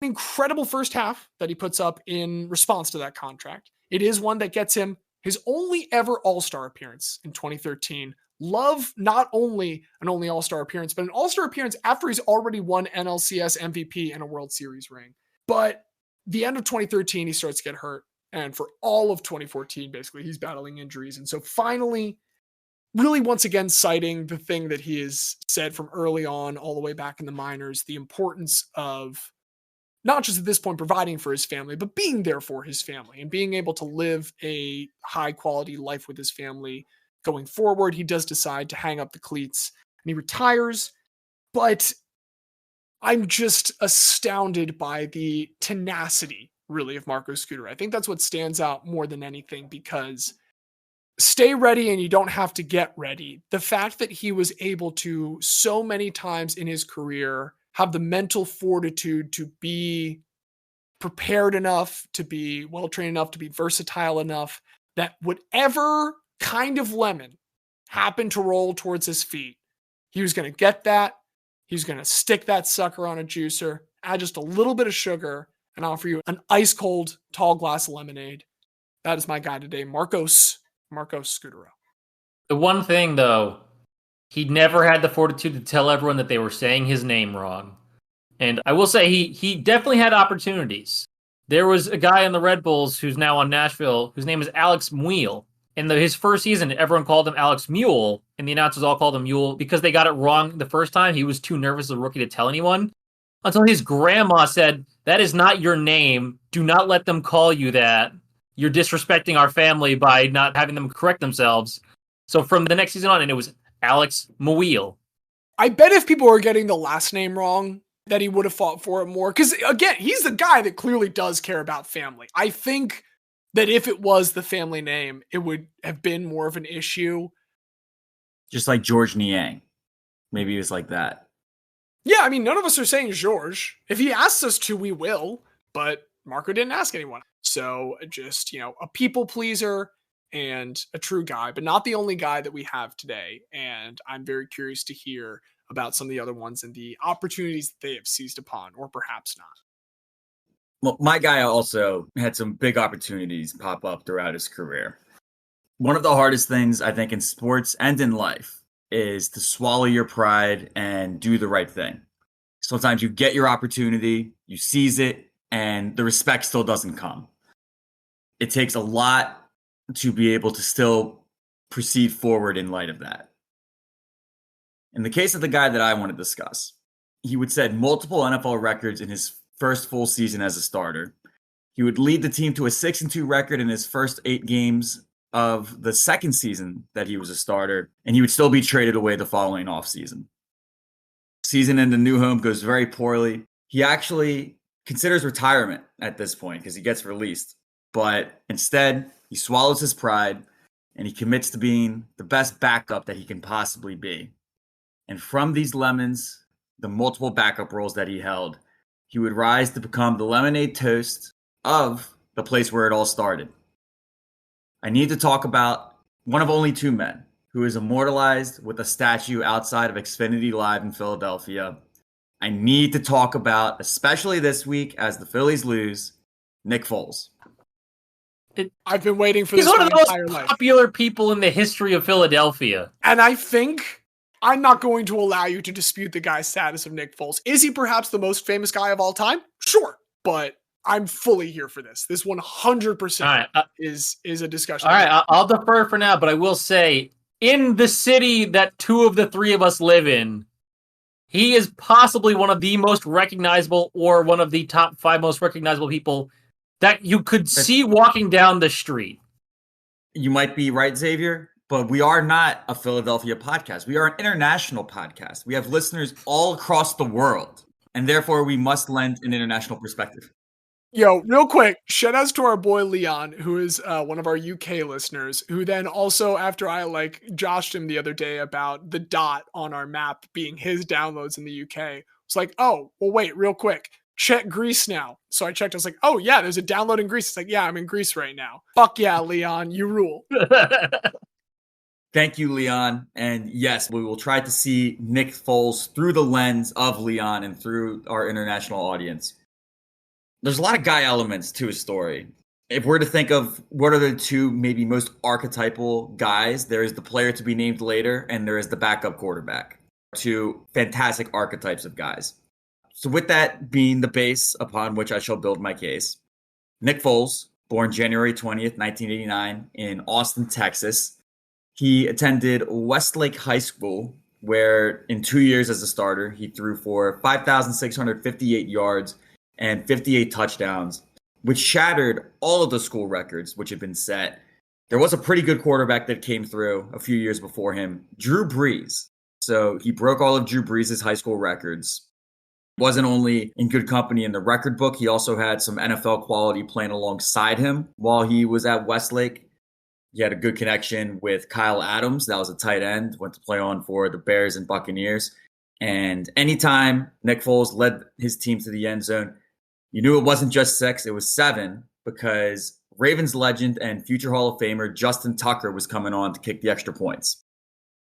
An incredible first half that he puts up in response to that contract. It is one that gets him his only ever All-Star appearance in 2013. Love not only an only All-Star appearance, but an All-Star appearance after he's already won NLCS MVP and a World Series ring. But the end of 2013, he starts to get hurt. And for all of 2014, basically, he's battling injuries. And so finally, really once again citing the thing that he has said from early on all the way back in the minors, the importance of not just at this point providing for his family, but being there for his family and being able to live a high quality life with his family going forward. He does decide to hang up the cleats and he retires, but I'm just astounded by the tenacity, really, of Marco Scutaro. I think that's what stands out more than anything, because stay ready and you don't have to get ready. The fact that he was able to so many times in his career have the mental fortitude to be prepared enough, to be well-trained enough, to be versatile enough that whatever kind of lemon happened to roll towards his feet, he was going to get that. He's going to stick that sucker on a juicer, add just a little bit of sugar, and offer you an ice-cold, tall glass of lemonade. That is my guy today, Marco Scutaro. The one thing, though, he never had the fortitude to tell everyone that they were saying his name wrong. And I will say he definitely had opportunities. There was a guy in the Red Bulls who's now on Nashville, whose name is Alex Mule. In his first season, everyone called him Alex Mule, and the announcers all called him Mule because they got it wrong the first time. He was too nervous as a rookie to tell anyone. Until his grandma said, "That is not your name. Do not let them call you that. You're disrespecting our family by not having them correct themselves." So from the next season on, and it was Alex Mule. I bet if people were getting the last name wrong, that he would have fought for it more. Because, again, he's the guy that clearly does care about family. I think that if it was the family name, it would have been more of an issue. Just like George Niang. Maybe it was like that. Yeah, I mean, none of us are saying George. If he asks us to, we will. But Marco didn't ask anyone. So just, a people pleaser and a true guy, but not the only guy that we have today. And I'm very curious to hear about some of the other ones and the opportunities that they have seized upon, or perhaps not. Well, my guy also had some big opportunities pop up throughout his career. One of the hardest things, I think, in sports and in life is to swallow your pride and do the right thing. Sometimes you get your opportunity, you seize it, and the respect still doesn't come. It takes a lot to be able to still proceed forward in light of that. In the case of the guy that I want to discuss, he would set multiple NFL records in his first full season as a starter. He would lead the team to a 6-2 record in his first 8 games of the second season that he was a starter, and he would still be traded away the following offseason. Season in the new home goes very poorly. He actually considers retirement at this point because he gets released, but instead he swallows his pride and he commits to being the best backup that he can possibly be. And from these lemons, the multiple backup roles that he held, he would rise to become the lemonade toast of the place where it all started. I need to talk about one of only 2 men who is immortalized with a statue outside of Xfinity Live in Philadelphia. I need to talk about, especially this week as the Phillies lose, Nick Foles. I've been waiting for He's this one of the entire most life. popular people in the history of Philadelphia. And I think I'm not going to allow you to dispute the guy's status of Nick Foles. Is he perhaps the most famous guy of all time? Sure. But I'm fully here for this. This 100% is a discussion. All right, I'll defer for now, but I will say, in the city that 2 of the 3 of us live in, he is possibly one of the most recognizable, or one of the top 5 most recognizable people that you could see walking down the street. You might be right, Xavier, but we are not a Philadelphia podcast. We are an international podcast. We have listeners all across the world, and therefore we must lend an international perspective. Yo, real quick, shout outs to our boy Leon, who is one of our UK listeners, who then also, after I joshed him the other day about the dot on our map being his downloads in the UK, was like, oh, well, wait, real quick. check Greece now. So I checked. I was like, oh yeah, there's a download in Greece. It's like, yeah, I'm in Greece right now. Fuck yeah, Leon, you rule. Thank you, Leon. And yes, we will try to see Nick Foles through the lens of Leon and through our international audience. There's a lot of guy elements to his story. If we're to think of what are the two maybe most archetypal guys, there is the player to be named later, and there is the backup quarterback. Two fantastic archetypes of guys. So with that being the base upon which I shall build my case, Nick Foles, born January 20th, 1989 in Austin, Texas. He attended Westlake High School, where in 2 years as a starter, he threw for 5,658 yards and 58 touchdowns, which shattered all of the school records which had been set. There was a pretty good quarterback that came through a few years before him, Drew Brees. So he broke all of Drew Brees' high school records. Wasn't only in good company in the record book, he also had some NFL quality playing alongside him while he was at Westlake. He had a good connection with Kyle Adams. That was a tight end, went to play on for the Bears and Buccaneers. And anytime Nick Foles led his team to the end zone, you knew it wasn't just 6, it was 7, because Ravens legend and future Hall of Famer Justin Tucker was coming on to kick the extra points.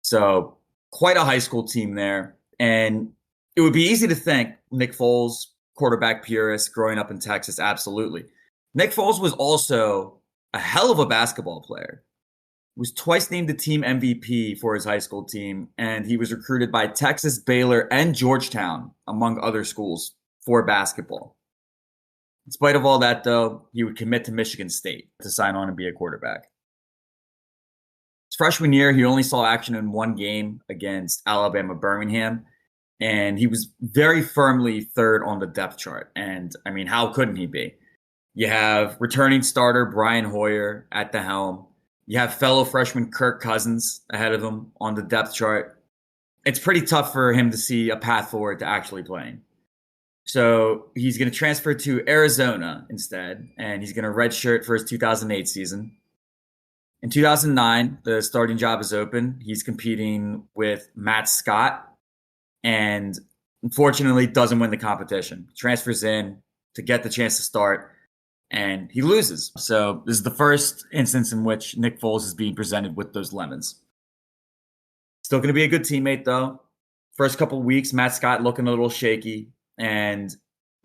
So quite a high school team there. And it would be easy to think Nick Foles, quarterback purist, growing up in Texas, absolutely. Nick Foles was also a hell of a basketball player. He was twice named the team MVP for his high school team, and he was recruited by Texas, Baylor, and Georgetown, among other schools, for basketball. In spite of all that, though, he would commit to Michigan State to sign on and be a quarterback. His freshman year, he only saw action in one game against Alabama Birmingham, and he was very firmly third on the depth chart. And, I mean, how couldn't he be? You have returning starter Brian Hoyer at the helm. You have fellow freshman Kirk Cousins ahead of him on the depth chart. It's pretty tough for him to see a path forward to actually playing. So he's going to transfer to Arizona instead, and he's going to redshirt for his 2008 season. In 2009, the starting job is open. He's competing with Matt Scott, and unfortunately doesn't win the competition. Transfers in to get the chance to start, and he loses. So this is the first instance in which Nick Foles is being presented with those lemons. Still going to be a good teammate, though. First couple weeks, Matt Scott looking a little shaky, and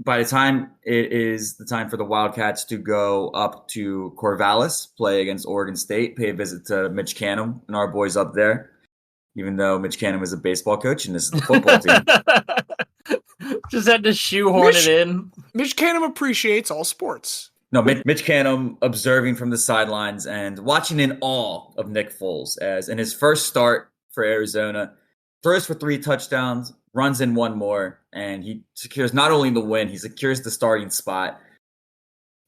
by the time it is the time for the Wildcats to go up to Corvallis, play against Oregon State, pay a visit to Mitch Canham and our boys up there, even though Mitch Canham is a baseball coach and this is the football team. Just had to shoehorn it in. Mitch Canham appreciates all sports. No, Mitch Canham observing from the sidelines and watching in awe of Nick Foles as in his first start for Arizona, throws for 3 touchdowns, runs in 1 more, and he secures not only the win, he secures the starting spot.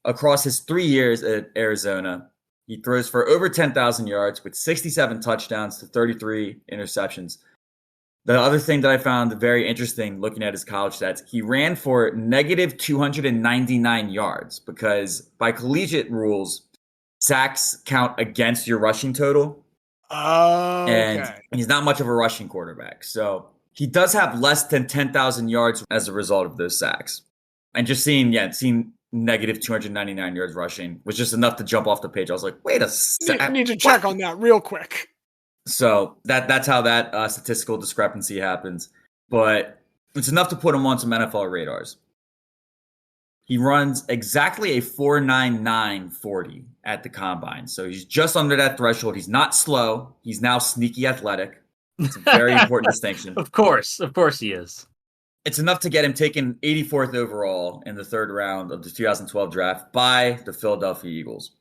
Across his 3 years at Arizona, he throws for over 10,000 yards with 67 touchdowns to 33 interceptions. The other thing that I found very interesting looking at his college stats, he ran for negative 299 yards because by collegiate rules, sacks count against your rushing total. Oh, okay. And he's not much of a rushing quarterback. So he does have less than 10,000 yards as a result of those sacks. And just seeing negative 299 yards rushing was just enough to jump off the page. I was like, wait a second. I need to check on that real quick. So that's how that statistical discrepancy happens. But it's enough to put him on some NFL radars. He runs exactly a 4.99 40 at the combine. So he's just under that threshold. He's not slow. He's now sneaky athletic. It's a very important distinction. Of course he is. It's enough to get him taken 84th overall in the 3rd round of the 2012 draft by the Philadelphia Eagles.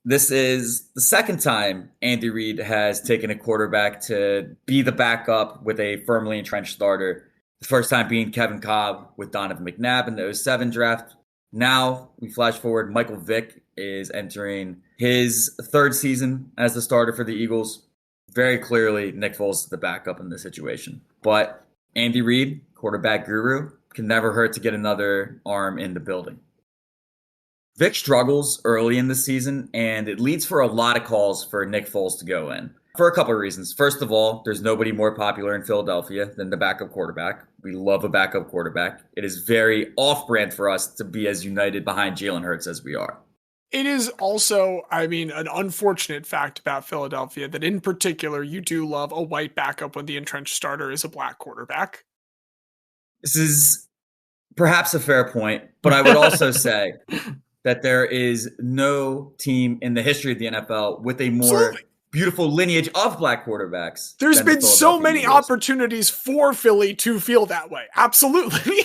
This is the second time Andy Reid has taken a quarterback to be the backup with a firmly entrenched starter. The first time being Kevin Kolb with Donovan McNabb in the 2007 draft. Now we flash forward. Michael Vick is entering his 3rd season as the starter for the Eagles. Very clearly, Nick Foles is the backup in this situation. But Andy Reid, quarterback guru, can never hurt to get another arm in the building. Vic struggles early in the season, and it leads for a lot of calls for Nick Foles to go in. For a couple of reasons. First of all, there's nobody more popular in Philadelphia than the backup quarterback. We love a backup quarterback. It is very off-brand for us to be as united behind Jalen Hurts as we are. It is also, an unfortunate fact about Philadelphia that in particular, you do love a white backup when the entrenched starter is a black quarterback. This is perhaps a fair point, but I would also say that there is no team in the history of the NFL with a more beautiful lineage of black quarterbacks. There's been so many opportunities for Philly to feel that way. Absolutely.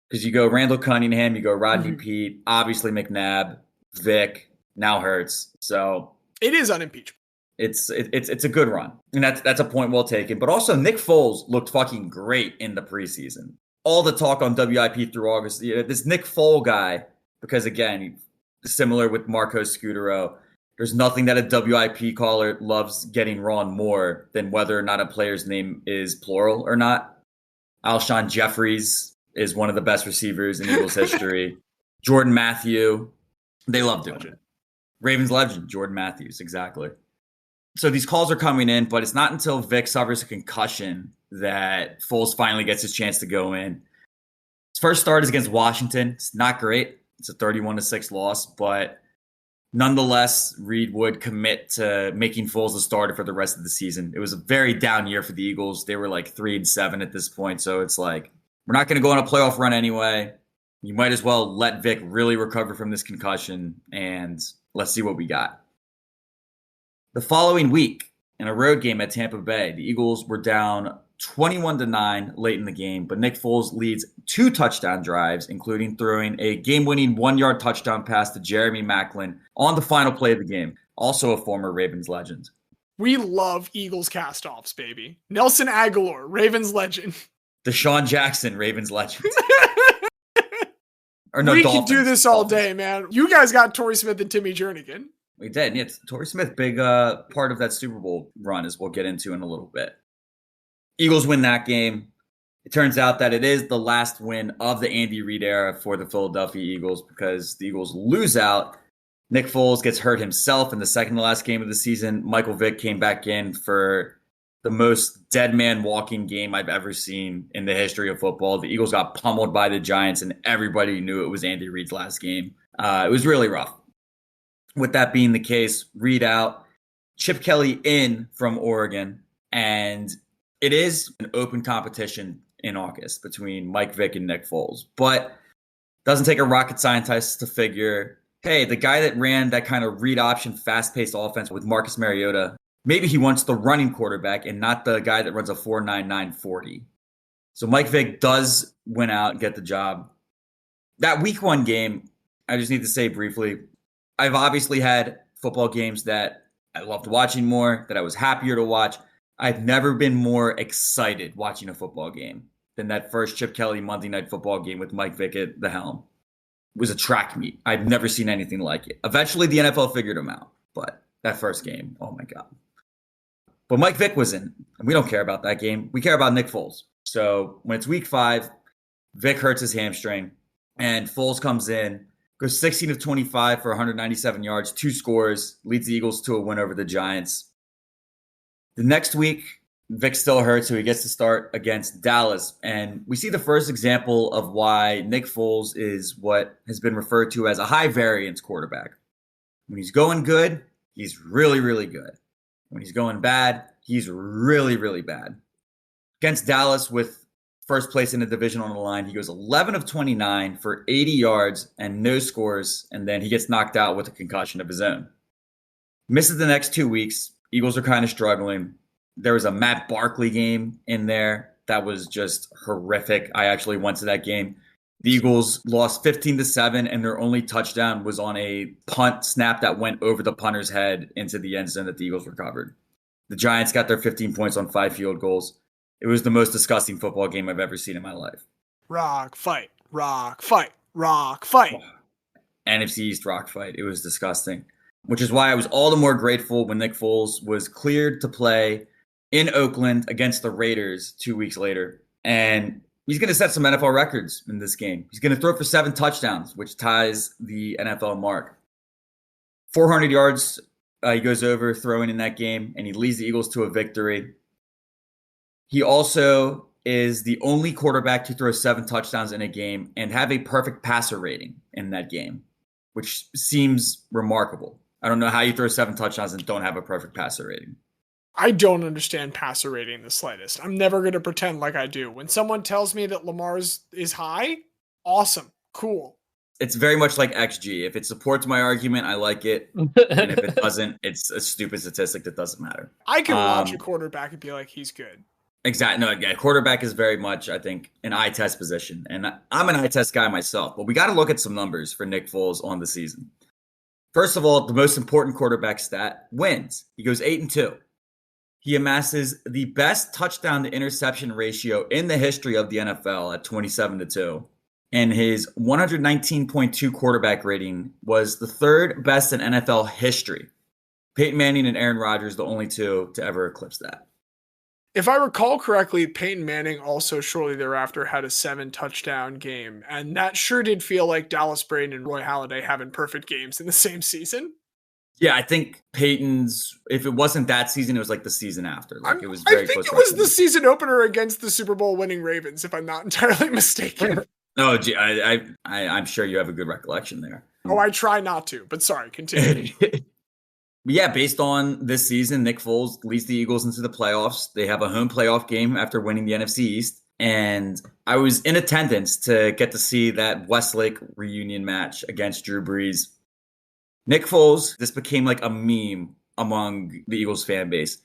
Because you go Randall Cunningham, you go Rodney Peete, obviously McNabb, Vic, now Hurts. So it is unimpeachable. It's a good run. And that's a point well taken. But also Nick Foles looked fucking great in the preseason. All the talk on WIP through August, this Nick Foles guy, because again, similar with Marco Scutaro, there's nothing that a WIP caller loves getting wrong more than whether or not a player's name is plural or not. Alshon Jeffries is one of the best receivers in Eagles history. Jordan Matthew, they love doing it. Ravens legend, Jordan Matthews, exactly. So these calls are coming in, but it's not until Vic suffers a concussion that Foles finally gets his chance to go in. His first start is against Washington. It's not great. It's a 31-6 loss, but nonetheless, Reed would commit to making Foles the starter for the rest of the season. It was a very down year for the Eagles. They were like 3-7 at this point, so it's like, we're not going to go on a playoff run anyway. You might as well let Vic really recover from this concussion, and let's see what we got. The following week, in a road game at Tampa Bay, the Eagles were down 21-9 late in the game, but Nick Foles leads 2 touchdown drives, including throwing a game-winning 1-yard touchdown pass to Jeremy Maclin on the final play of the game, also a former Ravens legend. We love Eagles cast-offs, baby. Nelson Aguilar, Ravens legend. Deshaun Jackson, Ravens legend. Or no, we Dolphins. can do this all day, man. You guys got Torrey Smith and Timmy Jernigan. We did. Yeah, Torrey Smith, big part of that Super Bowl run, as we'll get into in a little bit. Eagles win that game. It turns out that it is the last win of the Andy Reid era for the Philadelphia Eagles because the Eagles lose out. Nick Foles gets hurt himself in the second to last game of the season. Michael Vick came back in for the most dead man walking game I've ever seen in the history of football. The Eagles got pummeled by the Giants, and everybody knew it was Andy Reid's last game. It was really rough. With that being the case, Reid out, Chip Kelly in from Oregon, and it is an open competition in August between Mike Vick and Nick Foles. But doesn't take a rocket scientist to figure, hey, the guy that ran that kind of read option, fast-paced offense with Marcus Mariota, maybe he wants the running quarterback and not the guy that runs a 4.99 40. So Mike Vick does win out and get the job. That week 1 game, I just need to say briefly, I've obviously had football games that I loved watching more, that I was happier to watch. I've never been more excited watching a football game than that first Chip Kelly Monday Night Football game with Mike Vick at the helm. It was a track meet. I've never seen anything like it. Eventually, the NFL figured him out, but that first game, oh my God. But Mike Vick was in, and we don't care about that game. We care about Nick Foles. So when it's week 5, Vick hurts his hamstring, and Foles comes in, goes 16 of 25 for 197 yards, 2 scores, leads the Eagles to a win over the Giants. The next week, Vic still hurts, so he gets to start against Dallas. And we see the first example of why Nick Foles is what has been referred to as a high variance quarterback. When he's going good, he's really, really good. When he's going bad, he's really, really bad. Against Dallas with first place in the division on the line, he goes 11 of 29 for 80 yards and no scores, and then he gets knocked out with a concussion of his own. Misses the next 2 weeks. Eagles are kind of struggling. There was a Matt Barkley game in there that was just horrific. I actually went to that game. The Eagles lost 15-7, and their only touchdown was on a punt snap that went over the punter's head into the end zone that the Eagles recovered. The Giants got their 15 points on 5 field goals. It was the most disgusting football game I've ever seen in my life. Rock, fight, rock, fight, rock, fight. NFC East rock fight. It was disgusting, which is why I was all the more grateful when Nick Foles was cleared to play in Oakland against the Raiders 2 weeks later. And he's going to set some NFL records in this game. He's going to throw for 7 touchdowns, which ties the NFL mark. 400 yards He goes over throwing in that game, and he leads the Eagles to a victory. He also is the only quarterback to throw 7 touchdowns in a game and have a perfect passer rating in that game, which seems remarkable. I don't know how you throw 7 touchdowns and don't have a perfect passer rating. I don't understand passer rating the slightest. I'm never going to pretend like I do. When someone tells me that Lamar's is high, awesome, cool. It's very much like XG. If it supports my argument, I like it. And if it doesn't, it's a stupid statistic that doesn't matter. I can watch a quarterback and be like, he's good. Exactly. No, yeah, quarterback is very much, I think, an eye test position. And I'm an eye test guy myself. But we got to look at some numbers for Nick Foles on the season. First of all, the most important quarterback stat, wins. He goes 8-2. He amasses the best touchdown to interception ratio in the history of the NFL at 27-2. And his 119.2 quarterback rating was the 3rd best in NFL history. Peyton Manning and Aaron Rodgers, the only 2 to ever eclipse that. If I recall correctly, Peyton Manning also shortly thereafter had a 7-touchdown game. And that sure did feel like Dallas Braden and Roy Halladay having perfect games in the same season. Yeah, I think Peyton's, if it wasn't that season, it was like the season after. Like it was I very think close. it was the season opener against the Super Bowl winning Ravens, if I'm not entirely mistaken. Oh, gee, I'm sure you have a good recollection there. Oh, I try not to, but sorry, continue. Yeah, based on this season, Nick Foles leads the Eagles into the playoffs. They have a home playoff game after winning the NFC East. And I was in attendance to get to see that Westlake reunion match against Drew Brees. Nick Foles, this became like a meme among the Eagles fan base.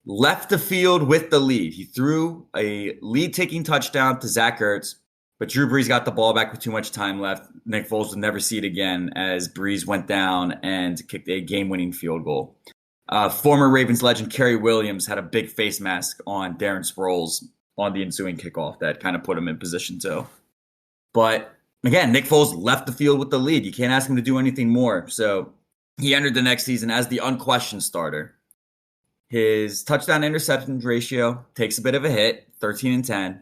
Left the field with the lead. He threw a lead-taking touchdown to Zach Ertz, but Drew Brees got the ball back with too much time left. Nick Foles would never see it again as Brees went down and kicked a game-winning field goal. Former Ravens legend Kerry Williams had a big face mask on Darren Sproles on the ensuing kickoff that kind of put him in position too. But again, Nick Foles left the field with the lead. You can't ask him to do anything more. So he entered the next season as the unquestioned starter. His touchdown interception ratio takes a bit of a hit, 13-10.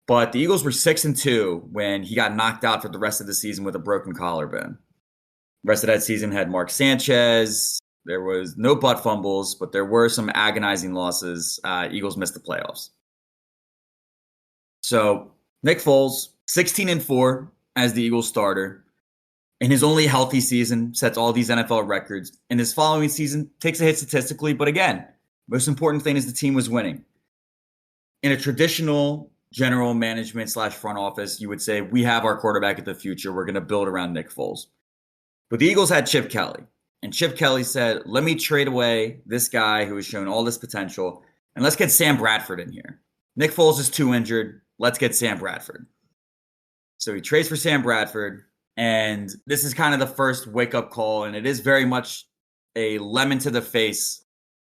But the Eagles were 6-2 when he got knocked out for the rest of the season with a broken collarbone. The rest of that season had Mark Sanchez. There was no butt fumbles, but there were some agonizing losses. Eagles missed the playoffs. So Nick Foles, 16-4 as the Eagles starter. In his only healthy season, sets all these NFL records. In his following season, takes a hit statistically. But again, most important thing is the team was winning. In a traditional general management / front office, you would say, we have our quarterback of the future. We're going to build around Nick Foles. But the Eagles had Chip Kelly. And Chip Kelly said, let me trade away this guy who has shown all this potential. And let's get Sam Bradford in here. Nick Foles is too injured. Let's get Sam Bradford. So he trades for Sam Bradford. And this is kind of the first wake-up call. And it is very much a lemon to the face.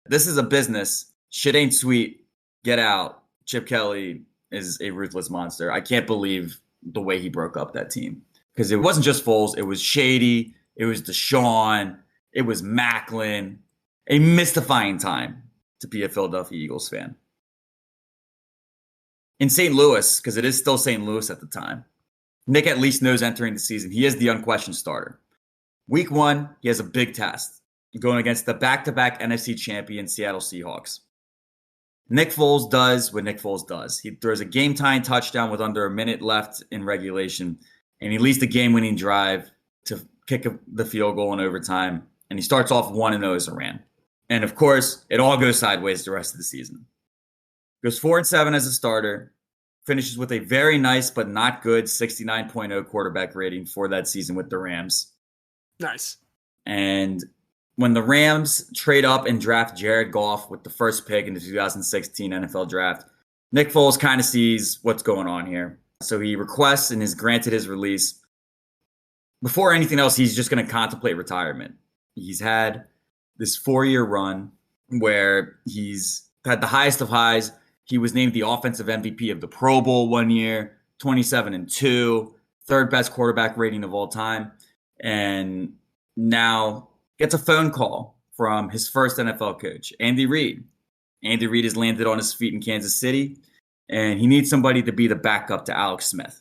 This is a business. Shit ain't sweet. Get out. Chip Kelly is a ruthless monster. I can't believe the way he broke up that team. Because it wasn't just Foles. It was Shady. It was Deshaun. It was Macklin. A mystifying time to be a Philadelphia Eagles fan. In St. Louis, because it is still St. Louis at the time, Nick at least knows entering the season he is the unquestioned starter. Week 1, he has a big test, going against the back-to-back NFC champion Seattle Seahawks. Nick Foles does what Nick Foles does. He throws a game-tying touchdown with under a minute left in regulation, and he leads the game-winning drive to kick the field goal in overtime, and he starts off 1-0 as a Ram. And of course, it all goes sideways the rest of the season. Goes 4-7 as a starter, finishes with a very nice but not good 69.0 quarterback rating for that season with the Rams. Nice. And when the Rams trade up and draft Jared Goff with the first pick in the 2016 NFL draft, Nick Foles kind of sees what's going on here. So he requests and is granted his release. Before anything else, he's just going to contemplate retirement. He's had this 4-year run where he's had the highest of highs. He was named the offensive MVP of the Pro Bowl one year, 27-2, 3rd best quarterback rating of all time. And now gets a phone call from his first NFL coach, Andy Reid. Andy Reid has landed on his feet in Kansas City, and he needs somebody to be the backup to Alex Smith.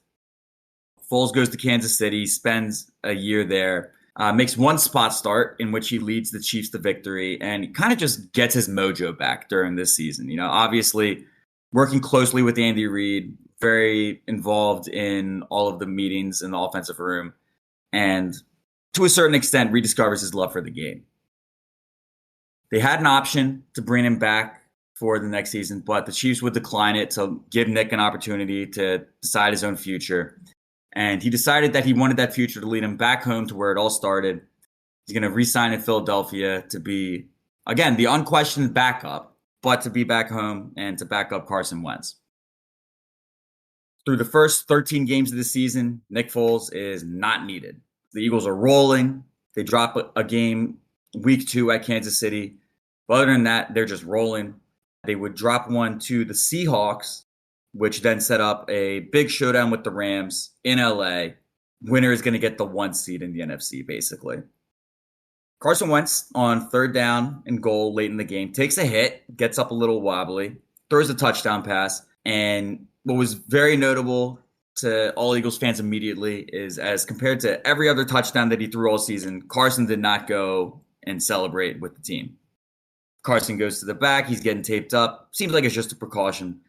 Foles goes to Kansas City, spends a year there, Makes one spot start in which he leads the Chiefs to victory, and he kind of just gets his mojo back during this season. You know, obviously working closely with Andy Reid, very involved in all of the meetings in the offensive room, and to a certain extent rediscovers his love for the game. They had an option to bring him back for the next season, but the Chiefs would decline it to give Nick an opportunity to decide his own future. And he decided that he wanted that future to lead him back home to where it all started. He's going to re-sign in Philadelphia to be, again, the unquestioned backup, but to be back home and to back up Carson Wentz. Through the first 13 games of the season, Nick Foles is not needed. The Eagles are rolling. They drop a game week 2 at Kansas City. But other than that, they're just rolling. They would drop one to the Seahawks, which then set up a big showdown with the Rams in LA. Winner is going to get the 1 seed in the NFC, basically. Carson Wentz on 3rd down and goal late in the game takes a hit, gets up a little wobbly, throws a touchdown pass. And what was very notable to all Eagles fans immediately is, as compared to every other touchdown that he threw all season, Carson did not go and celebrate with the team. Carson goes to the back. He's getting taped up. Seems like it's just a precaution.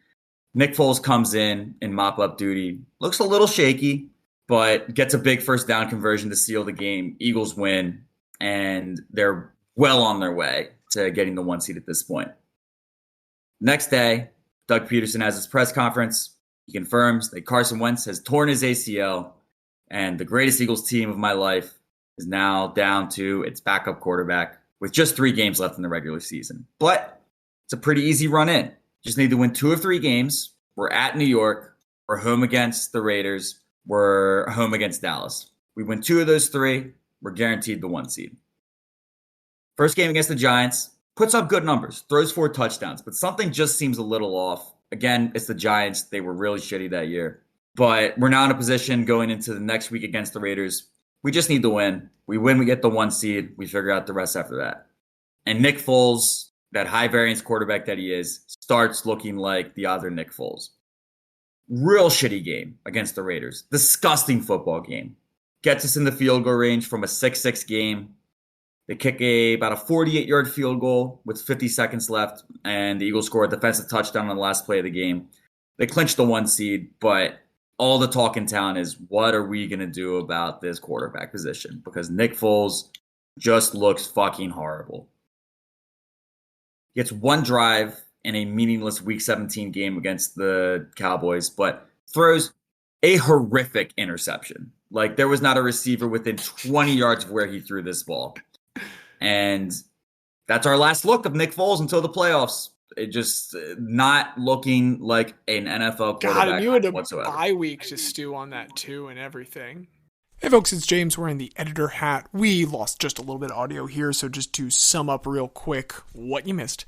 Nick Foles comes in mop-up duty. Looks a little shaky, but gets a big first down conversion to seal the game. Eagles win, and they're well on their way to getting the 1 seed at this point. Next day, Doug Peterson has his press conference. He confirms that Carson Wentz has torn his ACL, and the greatest Eagles team of my life is now down to its backup quarterback with just 3 games left in the regular season. But it's a pretty easy run in. Just need to win 2 of 3 games. We're at New York. We're home against the Raiders. We're home against Dallas. We win 2 of those 3. We're guaranteed the 1 seed. First game against the Giants. Puts up good numbers. Throws 4 touchdowns. But something just seems a little off. Again, it's the Giants. They were really shitty that year. But we're now in a position going into the next week against the Raiders. We just need to win. We win, we get the 1 seed. We figure out the rest after that. And Nick Foles, that high variance quarterback that he is, starts looking like the other Nick Foles. Real shitty game against the Raiders. Disgusting football game. Gets us in the field goal range from a 6-6 game. They kick about a 48-yard field goal with 50 seconds left, and the Eagles score a defensive touchdown on the last play of the game. They clinch the 1 seed, but all the talk in town is, what are we going to do about this quarterback position? Because Nick Foles just looks fucking horrible. Gets 1 drive in a meaningless Week 17 game against the Cowboys, but throws a horrific interception. Like, there was not a receiver within 20 yards of where he threw this ball. And that's our last look of Nick Foles until the playoffs. It just not looking like an NFL quarterback God, and you had a whatsoever. bye week to stew on that too and everything. Hey folks, it's James wearing the editor hat. We lost just a little bit of audio here, so just to sum up real quick what you missed.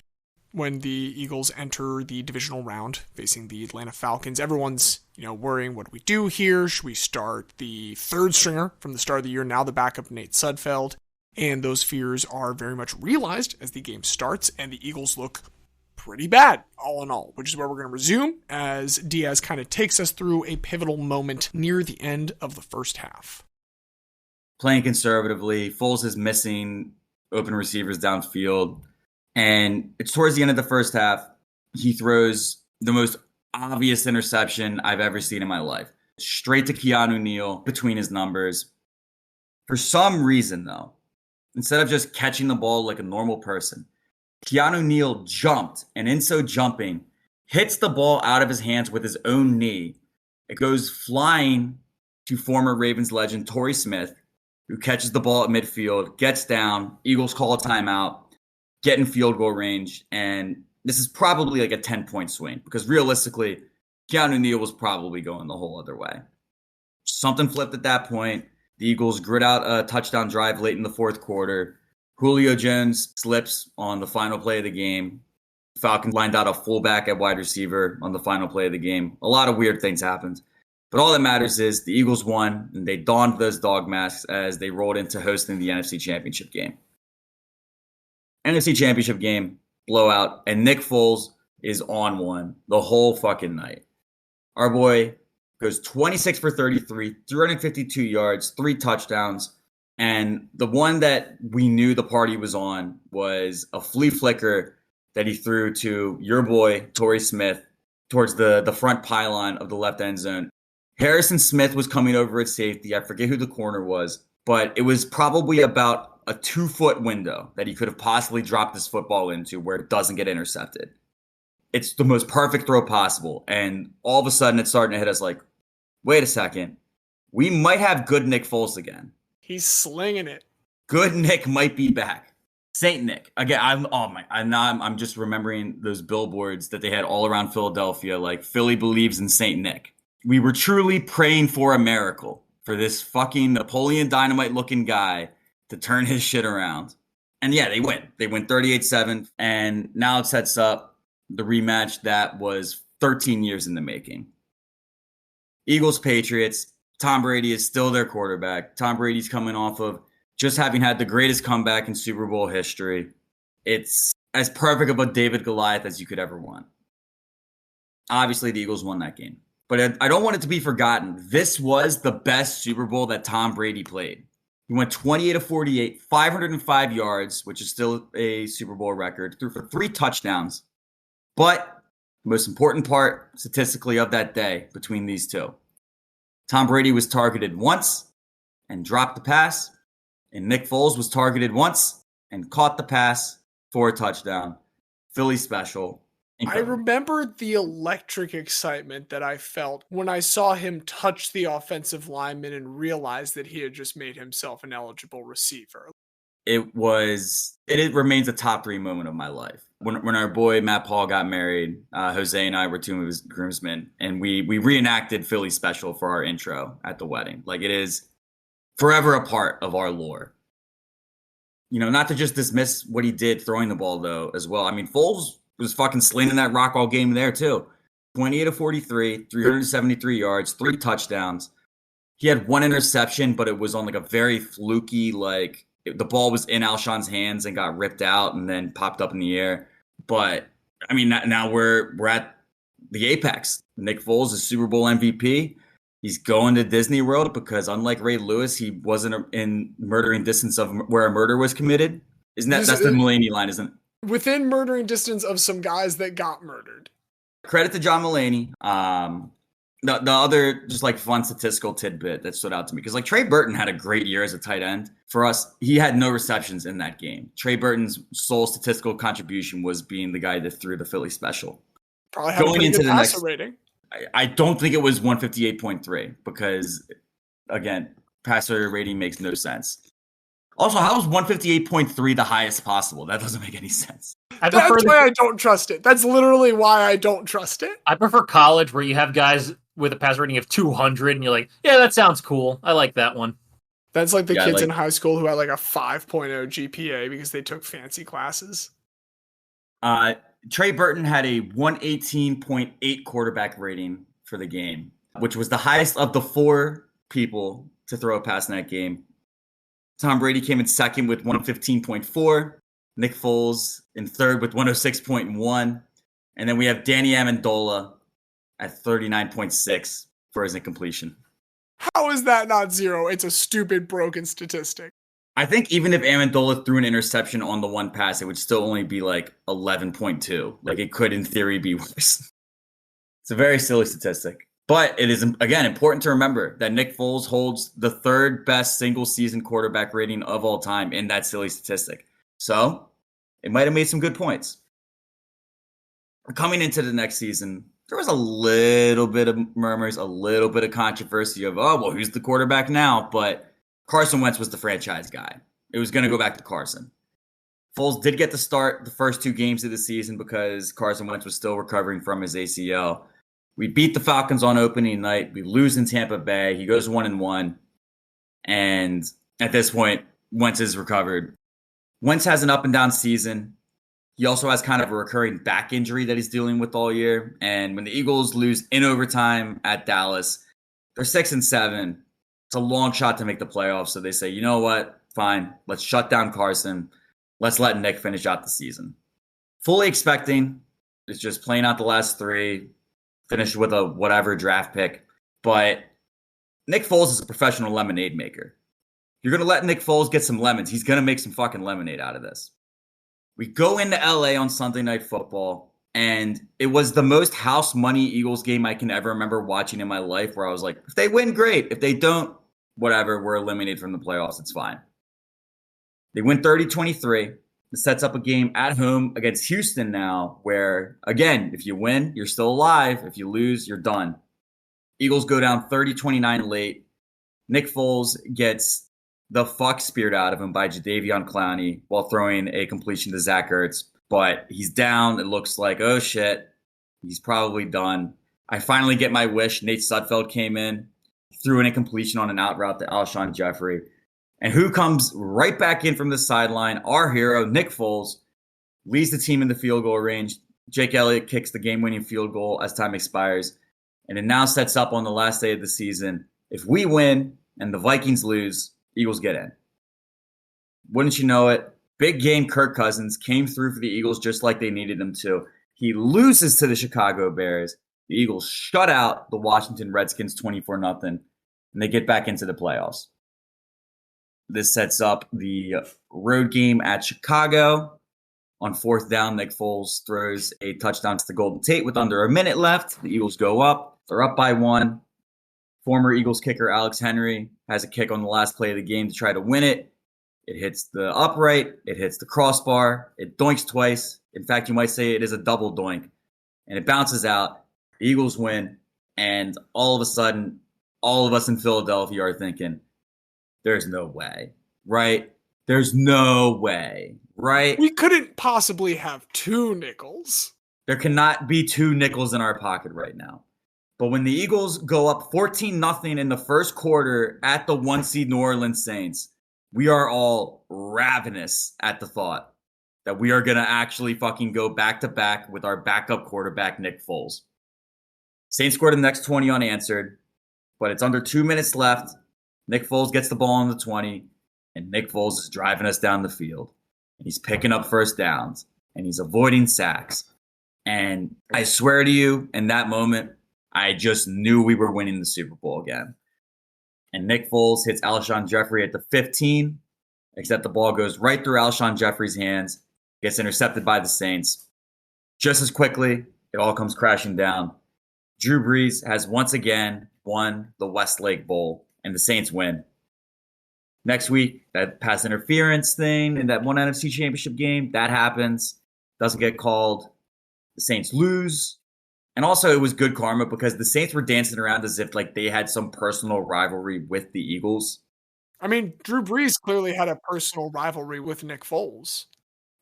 When the Eagles enter the divisional round facing the Atlanta Falcons, everyone's, worrying, what do we do here? Should we start the 3rd stringer from the start of the year, now the backup Nate Sudfeld? And those fears are very much realized as the game starts, and the Eagles look pretty bad, all in all, which is where we're going to resume as Diaz kind of takes us through a pivotal moment near the end of the first half. Playing conservatively, Foles is missing open receivers downfield, and it's towards the end of the first half. He throws the most obvious interception I've ever seen in my life. Straight to Keanu Neal between his numbers. For some reason, though, instead of just catching the ball like a normal person, Keanu Neal jumped, and in so jumping, hits the ball out of his hands with his own knee. It goes flying to former Ravens legend Torrey Smith, who catches the ball at midfield, gets down, Eagles call a timeout, get in field goal range, and this is probably like a 10-point swing, because realistically, Keanu Neal was probably going the whole other way. Something flipped at that point. The Eagles grit out a touchdown drive late in the 4th quarter. Julio Jones slips on the final play of the game. Falcons lined out a fullback at wide receiver on the final play of the game. A lot of weird things happened. But all that matters is the Eagles won, and they donned those dog masks as they rolled into hosting the NFC Championship game. NFC Championship game, blowout, and Nick Foles is on one the whole fucking night. Our boy goes 26 for 33, 352 yards, 3 touchdowns, And the one that we knew the party was on was a flea flicker that he threw to your boy, Torrey Smith, towards the front pylon of the left end zone. Harrison Smith was coming over at safety. I forget who the corner was, but it was probably about a 2-foot window that he could have possibly dropped this football into where it doesn't get intercepted. It's the most perfect throw possible. And all of a sudden it's starting to hit us like, wait a second. We might have good Nick Foles again. He's slinging it. Good Nick might be back. Saint Nick. Again, I'm just remembering those billboards that they had all around Philadelphia, like Philly believes in Saint Nick. We were truly praying for a miracle for this fucking Napoleon Dynamite looking guy to turn his shit around. And yeah, they win. They win 38-7. And now it sets up the rematch that was 13 years in the making. Eagles, Patriots. Tom Brady is still their quarterback. Tom Brady's coming off of just having had the greatest comeback in Super Bowl history. It's as perfect of a David Goliath as you could ever want. Obviously, the Eagles won that game. But I don't want it to be forgotten. This was the best Super Bowl that Tom Brady played. He went 28-48, 505 yards, which is still a Super Bowl record, threw for 3 touchdowns. But the most important part, statistically, of that day between these two, Tom Brady was targeted once and dropped the pass, and Nick Foles was targeted once and caught the pass for a touchdown. Philly special. Incredible. I remember the electric excitement that I felt when I saw him touch the offensive lineman and realize that he had just made himself an eligible receiver. It remains a top 3 moment of my life. When our boy Matt Paul got married, Jose and I were 2 of his groomsmen, and we reenacted Philly special for our intro at the wedding. Like, it is forever a part of our lore. You know, not to just dismiss what he did throwing the ball, though, as well. I mean, Foles was fucking slinging that rock all game there, too. 28-43, 373 yards, 3 touchdowns. He had 1 interception, but it was on like a very fluky, like, the ball was in Alshon's hands and got ripped out and then popped up in the air. But, I mean, now we're at the apex. Nick Foles is Super Bowl MVP. He's going to Disney World because, unlike Ray Lewis, he wasn't in murdering distance of where a murder was committed. That's the Mulaney line, isn't it? Within murdering distance of some guys that got murdered. Credit to John Mulaney. The other just like fun statistical tidbit that stood out to me, because like Trey Burton had a great year as a tight end for us. He had no receptions in that game. Trey Burton's sole statistical contribution was being the guy that threw the Philly special. Probably had going into the passer rating. I don't think it was 158.3 because, again, passer rating makes no sense. Also, how is 158.3 the highest possible? That doesn't make any sense. That's why I don't trust it. That's literally why I don't trust it. I prefer college, where you have guys with a passer rating of 200, and you're like, yeah, that sounds cool. I like that one. That's like the kids in high school who had like a 5.0 GPA because they took fancy classes. Trey Burton had a 118.8 quarterback rating for the game, which was the highest of the 4 people to throw a pass in that game. Tom Brady came in second with 115.4. Nick Foles in third with 106.1. And then we have Danny Amendola at 39.6 for his incompletion. How is that not 0? It's a stupid, broken statistic. I think even if Amendola threw an interception on the one pass, it would still only be like 11.2. Like, it could, in theory, be worse. It's a very silly statistic. But it is, again, important to remember that Nick Foles holds the 3rd best single-season quarterback rating of all time in that silly statistic. So, it might have made some good points. Coming into the next season, there was a little bit of murmurs, a little bit of controversy of, oh, well, who's the quarterback now? But Carson Wentz was the franchise guy. It was going to go back to Carson. Foles did get to start the first 2 games of the season because Carson Wentz was still recovering from his ACL. We beat the Falcons on opening night. We lose in Tampa Bay. He goes 1-1. And at this point, Wentz is recovered. Wentz has an up and down season. He also has kind of a recurring back injury that he's dealing with all year. And when the Eagles lose in overtime at Dallas, they're 6-7. It's a long shot to make the playoffs. So they say, you know what? Fine. Let's shut down Carson. Let's let Nick finish out the season. Fully expecting is just playing out the last 3. Finished with a whatever draft pick. But Nick Foles is a professional lemonade maker. You're going to let Nick Foles get some lemons. He's going to make some fucking lemonade out of this. We go into LA on Sunday Night Football, and it was the most house money Eagles game I can ever remember watching in my life, where I was like, if they win, great. If they don't, whatever, we're eliminated from the playoffs. It's fine. They win 30-23. It sets up a game at home against Houston now, where, again, if you win, you're still alive. If you lose, you're done. Eagles go down 30-29 late. Nick Foles gets the fuck speared out of him by Jadeveon Clowney while throwing a completion to Zach Ertz. But he's down. It looks like, oh shit, he's probably done. I finally get my wish. Nate Sudfeld came in, threw in a completion on an out route to Alshon Jeffrey. And who comes right back in from the sideline? Our hero, Nick Foles, leads the team in the field goal range. Jake Elliott kicks the game-winning field goal as time expires. And it now sets up on the last day of the season. If we win and the Vikings lose, Eagles get in. Wouldn't you know it? Big game Kirk Cousins came through for the Eagles just like they needed him to. He loses to the Chicago Bears. The Eagles shut out the Washington Redskins 24-0, and they get back into the playoffs. This sets up the road game at Chicago. On fourth down, Nick Foles throws a touchdown to the Golden Tate with under a minute left. The Eagles go up. They're up by 1. Former Eagles kicker Alex Henry has a kick on the last play of the game to try to win it. It hits the upright. It hits the crossbar. It doinks twice. In fact, you might say it is a double doink. And it bounces out. The Eagles win. And all of a sudden, all of us in Philadelphia are thinking, there's no way, right? There's no way, right? We couldn't possibly have 2 nickels. There cannot be 2 nickels in our pocket right now. But when the Eagles go up 14-0 in the first quarter at the 1 seed New Orleans Saints, we are all ravenous at the thought that we are going to actually fucking go back-to-back with our backup quarterback, Nick Foles. Saints scored the next 20 unanswered, but it's under 2 minutes left. Nick Foles gets the ball on the 20, and Nick Foles is driving us down the field. And he's picking up first downs, and he's avoiding sacks. And I swear to you, in that moment, I just knew we were winning the Super Bowl again. And Nick Foles hits Alshon Jeffrey at the 15, except the ball goes right through Alshon Jeffrey's hands, gets intercepted by the Saints. Just as quickly, it all comes crashing down. Drew Brees has once again won the Westlake Bowl, and the Saints win. Next week, that pass interference thing in that one NFC Championship game, that happens. Doesn't get called. The Saints lose. And also, it was good karma because the Saints were dancing around as if like they had some personal rivalry with the Eagles. I mean, Drew Brees clearly had a personal rivalry with Nick Foles.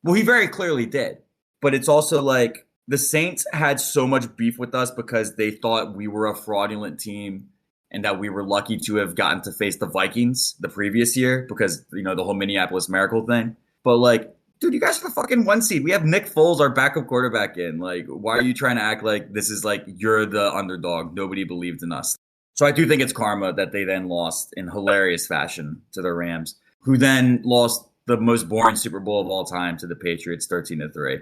Well, he very clearly did. But it's also like the Saints had so much beef with us because they thought we were a fraudulent team and that we were lucky to have gotten to face the Vikings the previous year because, you know, the whole Minneapolis Miracle thing. But like, dude, you guys are the fucking 1 seed. We have Nick Foles, our backup quarterback, in. Like, why are you trying to act like this is like you're the underdog? Nobody believed in us. So I do think it's karma that they then lost in hilarious fashion to the Rams, who then lost the most boring Super Bowl of all time to the Patriots, 13-3.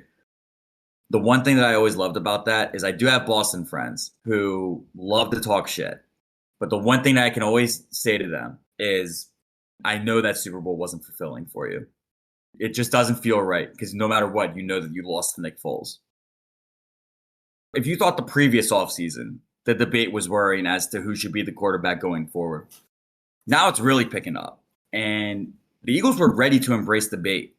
The one thing that I always loved about that is I do have Boston friends who love to talk shit. But the one thing that I can always say to them is, I know that Super Bowl wasn't fulfilling for you. It just doesn't feel right because no matter what, you know that you lost to Nick Foles. If you thought the previous offseason, the debate was worrying as to who should be the quarterback going forward, now it's really picking up. And the Eagles were ready to embrace the bait.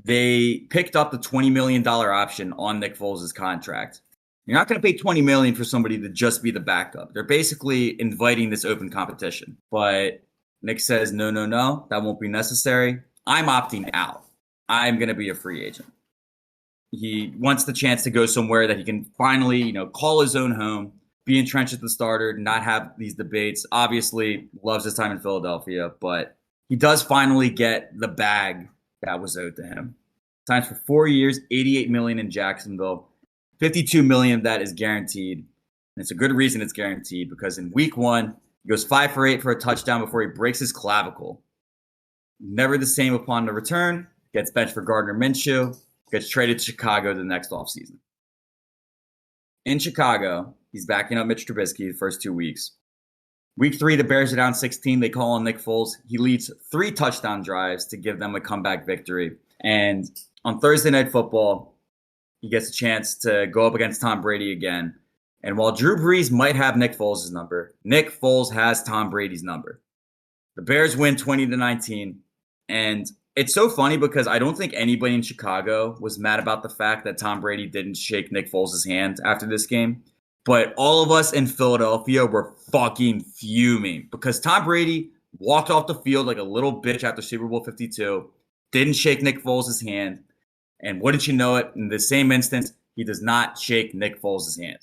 They picked up the $20 million option on Nick Foles' contract. You're not going to pay $20 million for somebody to just be the backup. They're basically inviting this open competition. But Nick says, no, that won't be necessary. I'm opting out. I'm going to be a free agent. He wants the chance to go somewhere that he can finally, you know, call his own home, be entrenched as the starter, not have these debates. Obviously, loves his time in Philadelphia, but he does finally get the bag that was owed to him. Signs for 4 years, $88 million in Jacksonville. $52 million of that is guaranteed. And it's a good reason it's guaranteed because in week 1, he goes 5 for 8 for a touchdown before he breaks his clavicle. Never the same upon the return. Gets benched for Gardner Minshew. Gets traded to Chicago the next offseason. In Chicago, he's backing up Mitch Trubisky the first 2 weeks. Week 3, the Bears are down 16. They call on Nick Foles. He leads 3 touchdown drives to give them a comeback victory. And on Thursday Night Football, he gets a chance to go up against Tom Brady again. And while Drew Brees might have Nick Foles' number, Nick Foles has Tom Brady's number. The Bears win 20-19. And it's so funny because I don't think anybody in Chicago was mad about the fact that Tom Brady didn't shake Nick Foles' hand after this game. But all of us in Philadelphia were fucking fuming because Tom Brady walked off the field like a little bitch after Super Bowl 52, didn't shake Nick Foles' hand. And wouldn't you know it, in the same instance, he does not shake Nick Foles' hand.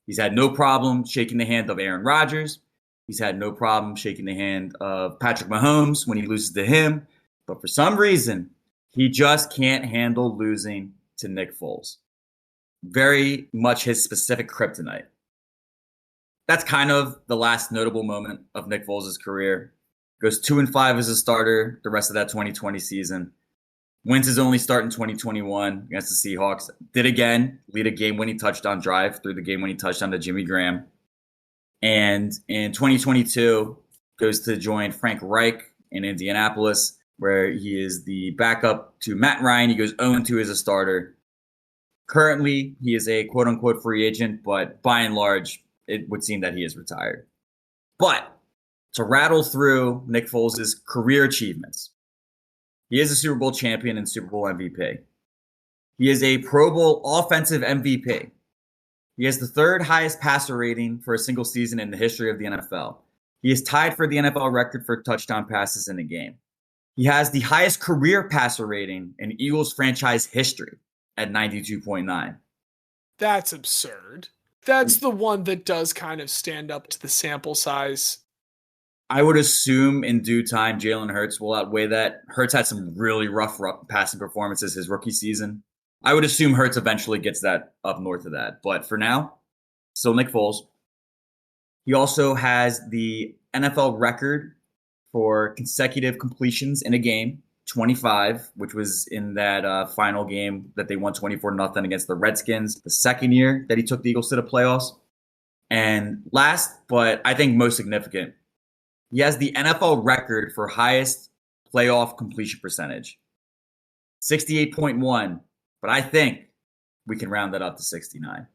He's had no problem shaking the hand of Aaron Rodgers. He's had no problem shaking the hand of Patrick Mahomes when he loses to him. But for some reason, he just can't handle losing to Nick Foles. Very much his specific kryptonite. That's kind of the last notable moment of Nick Foles' career. Goes 2-5 as a starter the rest of that 2020 season. Wins his only start in 2021 against the Seahawks. Did again lead a game-winning touchdown drive through the game-winning touchdown to Jimmy Graham. And in 2022, goes to join Frank Reich in Indianapolis, where he is the backup to Matt Ryan. He goes 0-2 as a starter. Currently, he is a quote-unquote free agent, but by and large, it would seem that he is retired. But to rattle through Nick Foles' career achievements, he is a Super Bowl champion and Super Bowl MVP. He is a Pro Bowl offensive MVP. He has the 3rd highest passer rating for a single season in the history of the NFL. He is tied for the NFL record for touchdown passes in a game. He has the highest career passer rating in Eagles franchise history at 92.9. That's absurd. That's the one that does kind of stand up to the sample size. I would assume in due time, Jalen Hurts will outweigh that. Hurts had some really rough passing performances his rookie season. I would assume Hurts eventually gets that up north of that. But for now, still Nick Foles. He also has the NFL record for consecutive completions in a game, 25, which was in that final game that they won 24-0 against the Redskins, the second year that he took the Eagles to the playoffs. And last, but I think most significant, he has the NFL record for highest playoff completion percentage, 68.1, but I think we can round that up to 69.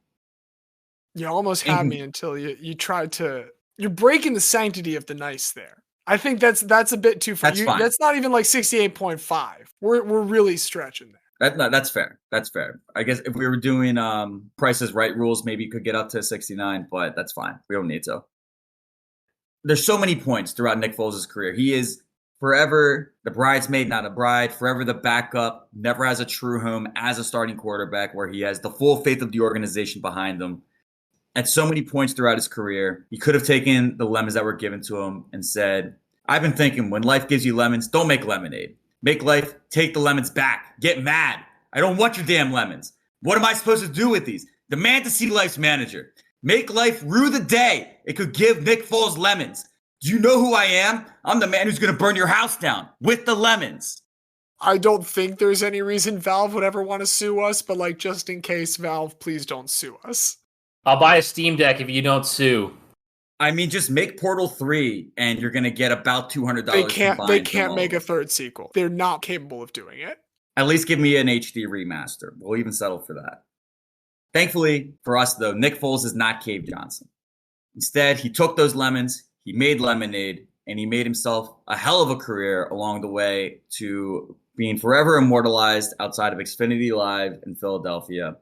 You almost had me until you tried to. You're breaking the sanctity of the nice there. I think that's a bit too far. That's not even like 68.5. We're really stretching there. That's fair. That's fair. I guess if we were doing Price is Right rules, maybe you could get up to 69, but that's fine. We don't need to. There's so many points throughout Nick Foles' career. He is forever the bridesmaid, not a bride, forever the backup, never has a true home as a starting quarterback where he has the full faith of the organization behind him. At so many points throughout his career, he could have taken the lemons that were given to him and said, I've been thinking when life gives you lemons, don't make lemonade. Make life take the lemons back. Get mad. I don't want your damn lemons. What am I supposed to do with these? Demand to see life's manager. Make life rue the day it could give Nick Foles lemons. Do you know who I am? I'm the man who's going to burn your house down with the lemons. I don't think there's any reason Valve would ever want to sue us, but like just in case, Valve, please don't sue us. I'll buy a Steam Deck if you don't sue. I mean, just make Portal 3 and you're going to get about $200. They can't make a third sequel. They're not capable of doing it. At least give me an HD remaster. We'll even settle for that. Thankfully for us, though, Nick Foles is not Cave Johnson. Instead, he took those lemons, he made lemonade, and he made himself a hell of a career along the way to being forever immortalized outside of Xfinity Live in Philadelphia.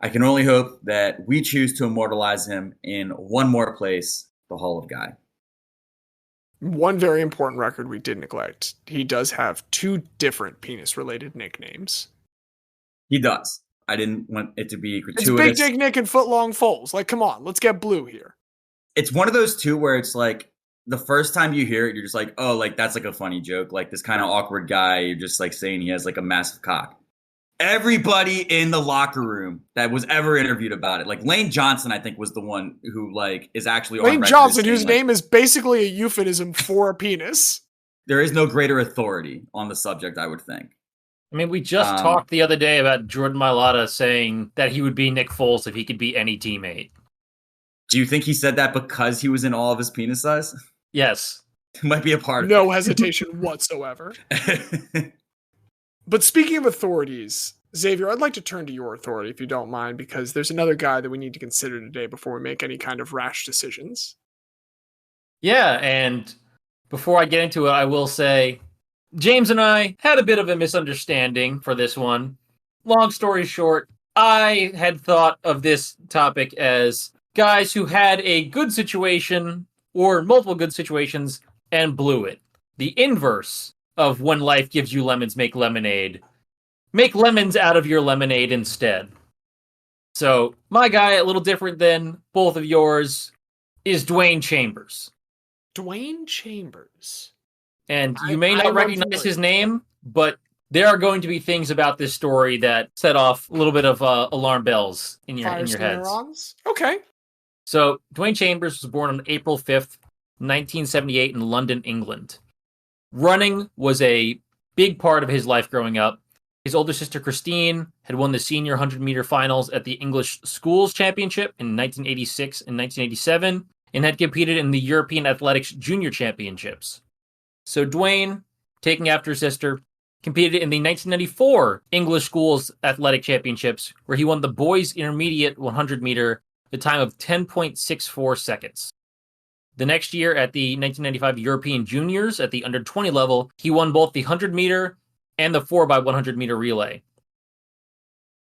I can only hope that we choose to immortalize him in one more place, the Hall of Guy. One very important record we did neglect. He does have 2 different penis-related nicknames. He does. I didn't want it to be gratuitous. It's Big Dick Nick and Footlong Foles. Like, come on, let's get blue here. It's one of those 2 where it's like, the first time you hear it, you're just like, oh, like, that's like a funny joke. Like, this kind of awkward guy, you're just like saying he has like a massive cock. Everybody in the locker room that was ever interviewed about it, like Lane Johnson, I think was the one who like is actually Lane Johnson, whose name is basically a euphemism for a penis. There is no greater authority on the subject, I would think. I mean, we just talked the other day about Jordan Mailata saying that he would be Nick Foles if he could be any teammate. Do you think he said that because he was in all of his penis size? Yes. It might be a part of No hesitation whatsoever. it. But speaking of authorities, Xavier, I'd like to turn to your authority if you don't mind, because there's another guy that we need to consider today before we make any kind of rash decisions. Yeah, and before I get into it, I will say James and I had a bit of a misunderstanding for this one. Long story short, I had thought of this topic as guys who had a good situation or multiple good situations and blew it. The inverse of when life gives you lemons, make lemonade. Make lemons out of your lemonade instead. So, my guy, a little different than both of yours, is Dwain Chambers. Dwain Chambers. And you may not recognize his name, but there are going to be things about this story that set off a little bit of alarm bells in your heads. Neurons? Okay. So, Dwain Chambers was born on April 5th, 1978 in London, England. Running was a big part of his life growing up. His older sister, Christine, had won the senior 100-meter finals at the English Schools Championship in 1986 and 1987, and had competed in the European Athletics Junior Championships. So Dwain, taking after his sister, competed in the 1994 English Schools Athletic Championships, where he won the boys' intermediate 100-meter, the time of 10.64 seconds. The next year at the 1995 European Juniors at the under-20 level, he won both the 100-meter and the 4x100 meter relay.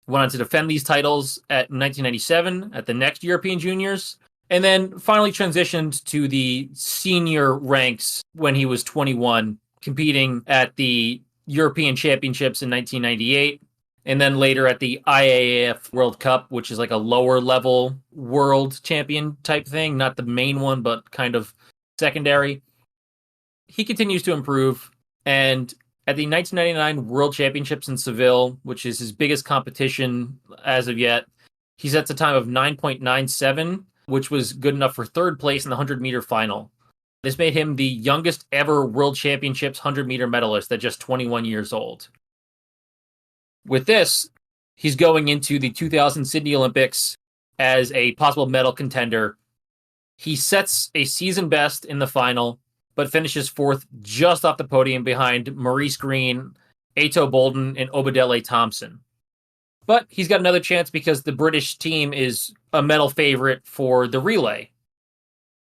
Went on to defend these titles at 1997 at the next European Juniors, and then finally transitioned to the senior ranks when he was 21, competing at the European Championships in 1998, and then later at the IAAF World Cup, which is like a lower level world champion type thing, not the main one, but kind of secondary. He continues to improve, and at the 1999 World Championships in Seville, which is his biggest competition as of yet, he sets a time of 9.97, which was good enough for third place in the 100-meter final. This made him the youngest ever World Championships 100-meter medalist at just 21 years old. With this, he's going into the 2000 Sydney Olympics as a possible medal contender. He sets a season best in the final, but finishes fourth just off the podium behind Maurice Green, Ato Bolden, and Obadele Thompson. But he's got another chance because the British team is a medal favorite for the relay.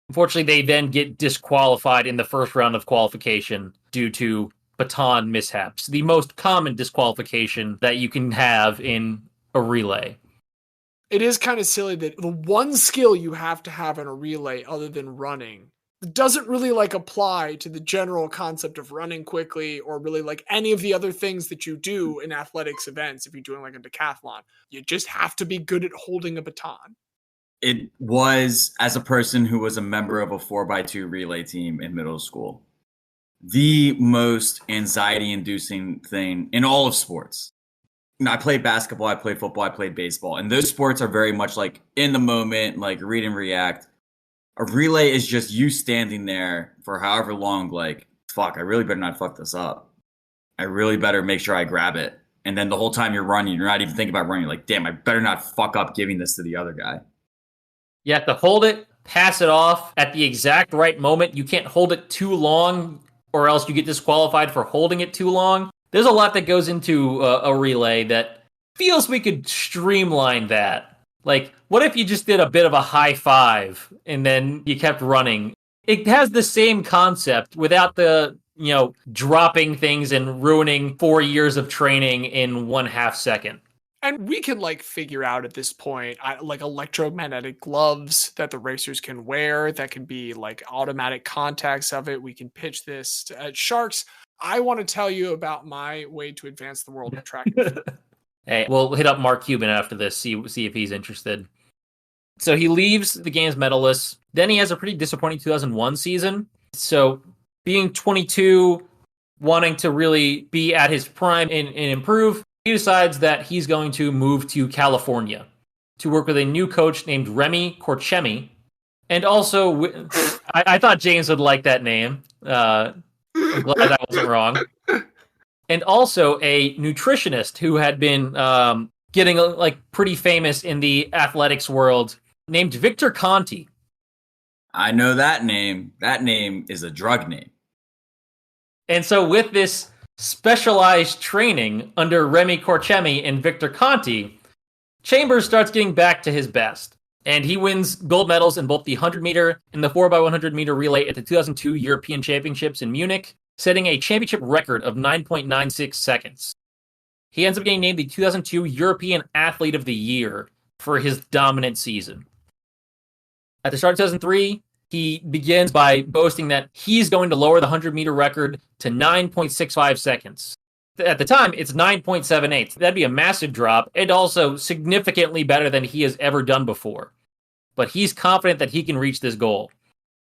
Unfortunately, they then get disqualified in the first round of qualification due to baton mishaps, the most common disqualification that you can have in a relay. It is kind of silly that the one skill you have to have in a relay other than running doesn't really like apply to the general concept of running quickly or really like any of the other things that you do in athletics events. If you're doing like a decathlon, you just have to be good at holding a baton. It was, as a person who was a member of a 4x2 relay team in middle school, the most anxiety-inducing thing in all of sports. I played basketball, I played football, I played baseball, and those sports are very much like in the moment, like read and react. A relay is just you standing there for however long, like, fuck, I really better not fuck this up. I really better make sure I grab it. And then the whole time you're running, you're not even thinking about running. You're like, damn, I better not fuck up giving this to the other guy. You have to hold it, pass it off at the exact right moment. You can't hold it too long or else you get disqualified for holding it too long. There's a lot that goes into a relay that feels we could streamline that. Like, what if you just did a bit of a high five and then you kept running? It has the same concept without the, dropping things and ruining 4 years of training in 1/2 second. And we can like figure out at this point, like electromagnetic gloves that the racers can wear that can be like automatic contacts of it. We can pitch this to Sharks. I want to tell you about my way to advance the world of track and field. Hey, we'll hit up Mark Cuban after this, see if he's interested. So he leaves the games medalist. Then he has a pretty disappointing 2001 season. So being 22, wanting to really be at his prime and improve, he decides that he's going to move to California to work with a new coach named Remy Korchemi. And also, I thought James would like that name. I'm glad I wasn't wrong. And also a nutritionist who had been getting pretty famous in the athletics world named Victor Conti. I know that name. That name is a drug name. And so with this specialized training under Remy Corchemi and Victor Conti, Chambers starts getting back to his best. And he wins gold medals in both the 100-meter and the 4x100 meter relay at the 2002 European Championships in Munich, setting a championship record of 9.96 seconds. He ends up getting named the 2002 European Athlete of the Year for his dominant season. At the start of 2003, he begins by boasting that he's going to lower the 100-meter record to 9.65 seconds. At the time, it's 9.78. That'd be a massive drop, and also significantly better than he has ever done before. But he's confident that he can reach this goal.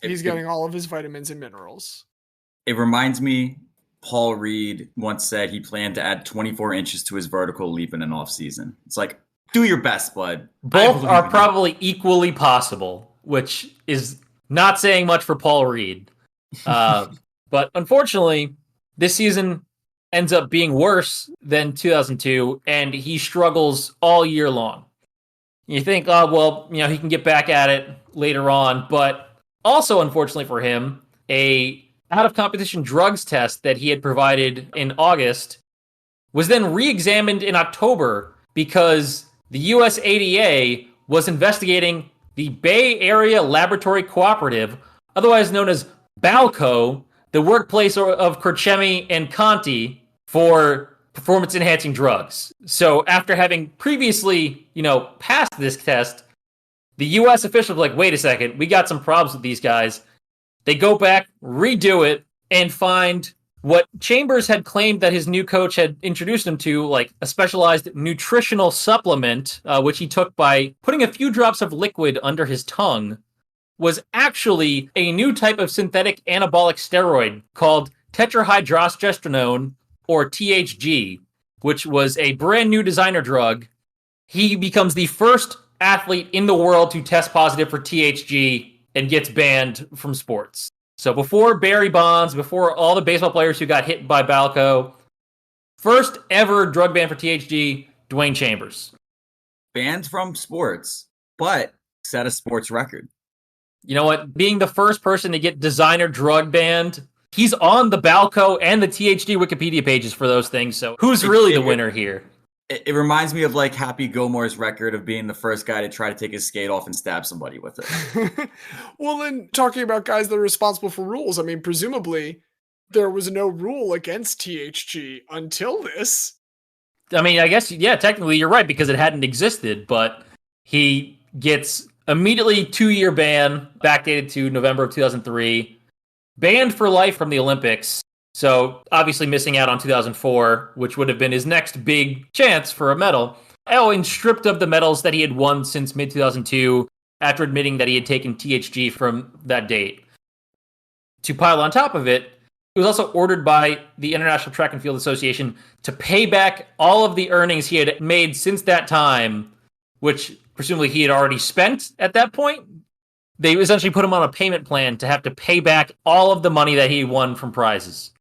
He's getting all of his vitamins and minerals. It reminds me, Paul Reed once said he planned to add 24 inches to his vertical leap in an offseason. It's like, do your best, bud. Both are probably equally possible, which is not saying much for Paul Reed. But unfortunately, this season ends up being worse than 2002, and he struggles all year long. You think, oh, well, he can get back at it later on, but also, unfortunately for him, a out-of-competition drugs test that he had provided in August was then re-examined in October because the US ADA was investigating the Bay Area Laboratory Cooperative, otherwise known as BALCO, the workplace of Corchemi and Conti, for performance-enhancing drugs. So after having previously, passed this test, the U.S. officials were like, wait a second, we got some problems with these guys. They go back, redo it, and find what Chambers had claimed that his new coach had introduced him to, like a specialized nutritional supplement, which he took by putting a few drops of liquid under his tongue, was actually a new type of synthetic anabolic steroid called tetrahydrostestrone, or THG, which was a brand new designer drug. He becomes the first athlete in the world to test positive for THG and gets banned from sports. So before Barry Bonds, before all the baseball players who got hit by Balco, first ever drug ban for THG, Dwain Chambers. Banned from sports, but set a sports record. You know what? Being the first person to get designer drug banned, he's on the Balco and the THG Wikipedia pages for those things, so who's really the winner here? It reminds me of like Happy Gilmore's record of being the first guy to try to take his skate off and stab somebody with it. Well, then, talking about guys that are responsible for rules, I mean, presumably there was no rule against THG until this. I mean, I guess, yeah, technically you're right, because it hadn't existed, but he gets immediately 2-year ban, backdated to November of 2003, banned for life from the Olympics. So obviously missing out on 2004, which would have been his next big chance for a medal. Oh, and stripped of the medals that he had won since mid-2002 after admitting that he had taken THG from that date. To pile on top of it, he was also ordered by the International Track and Field Association to pay back all of the earnings he had made since that time, which presumably he had already spent at that point. They essentially put him on a payment plan to have to pay back all of the money that he won from prizes.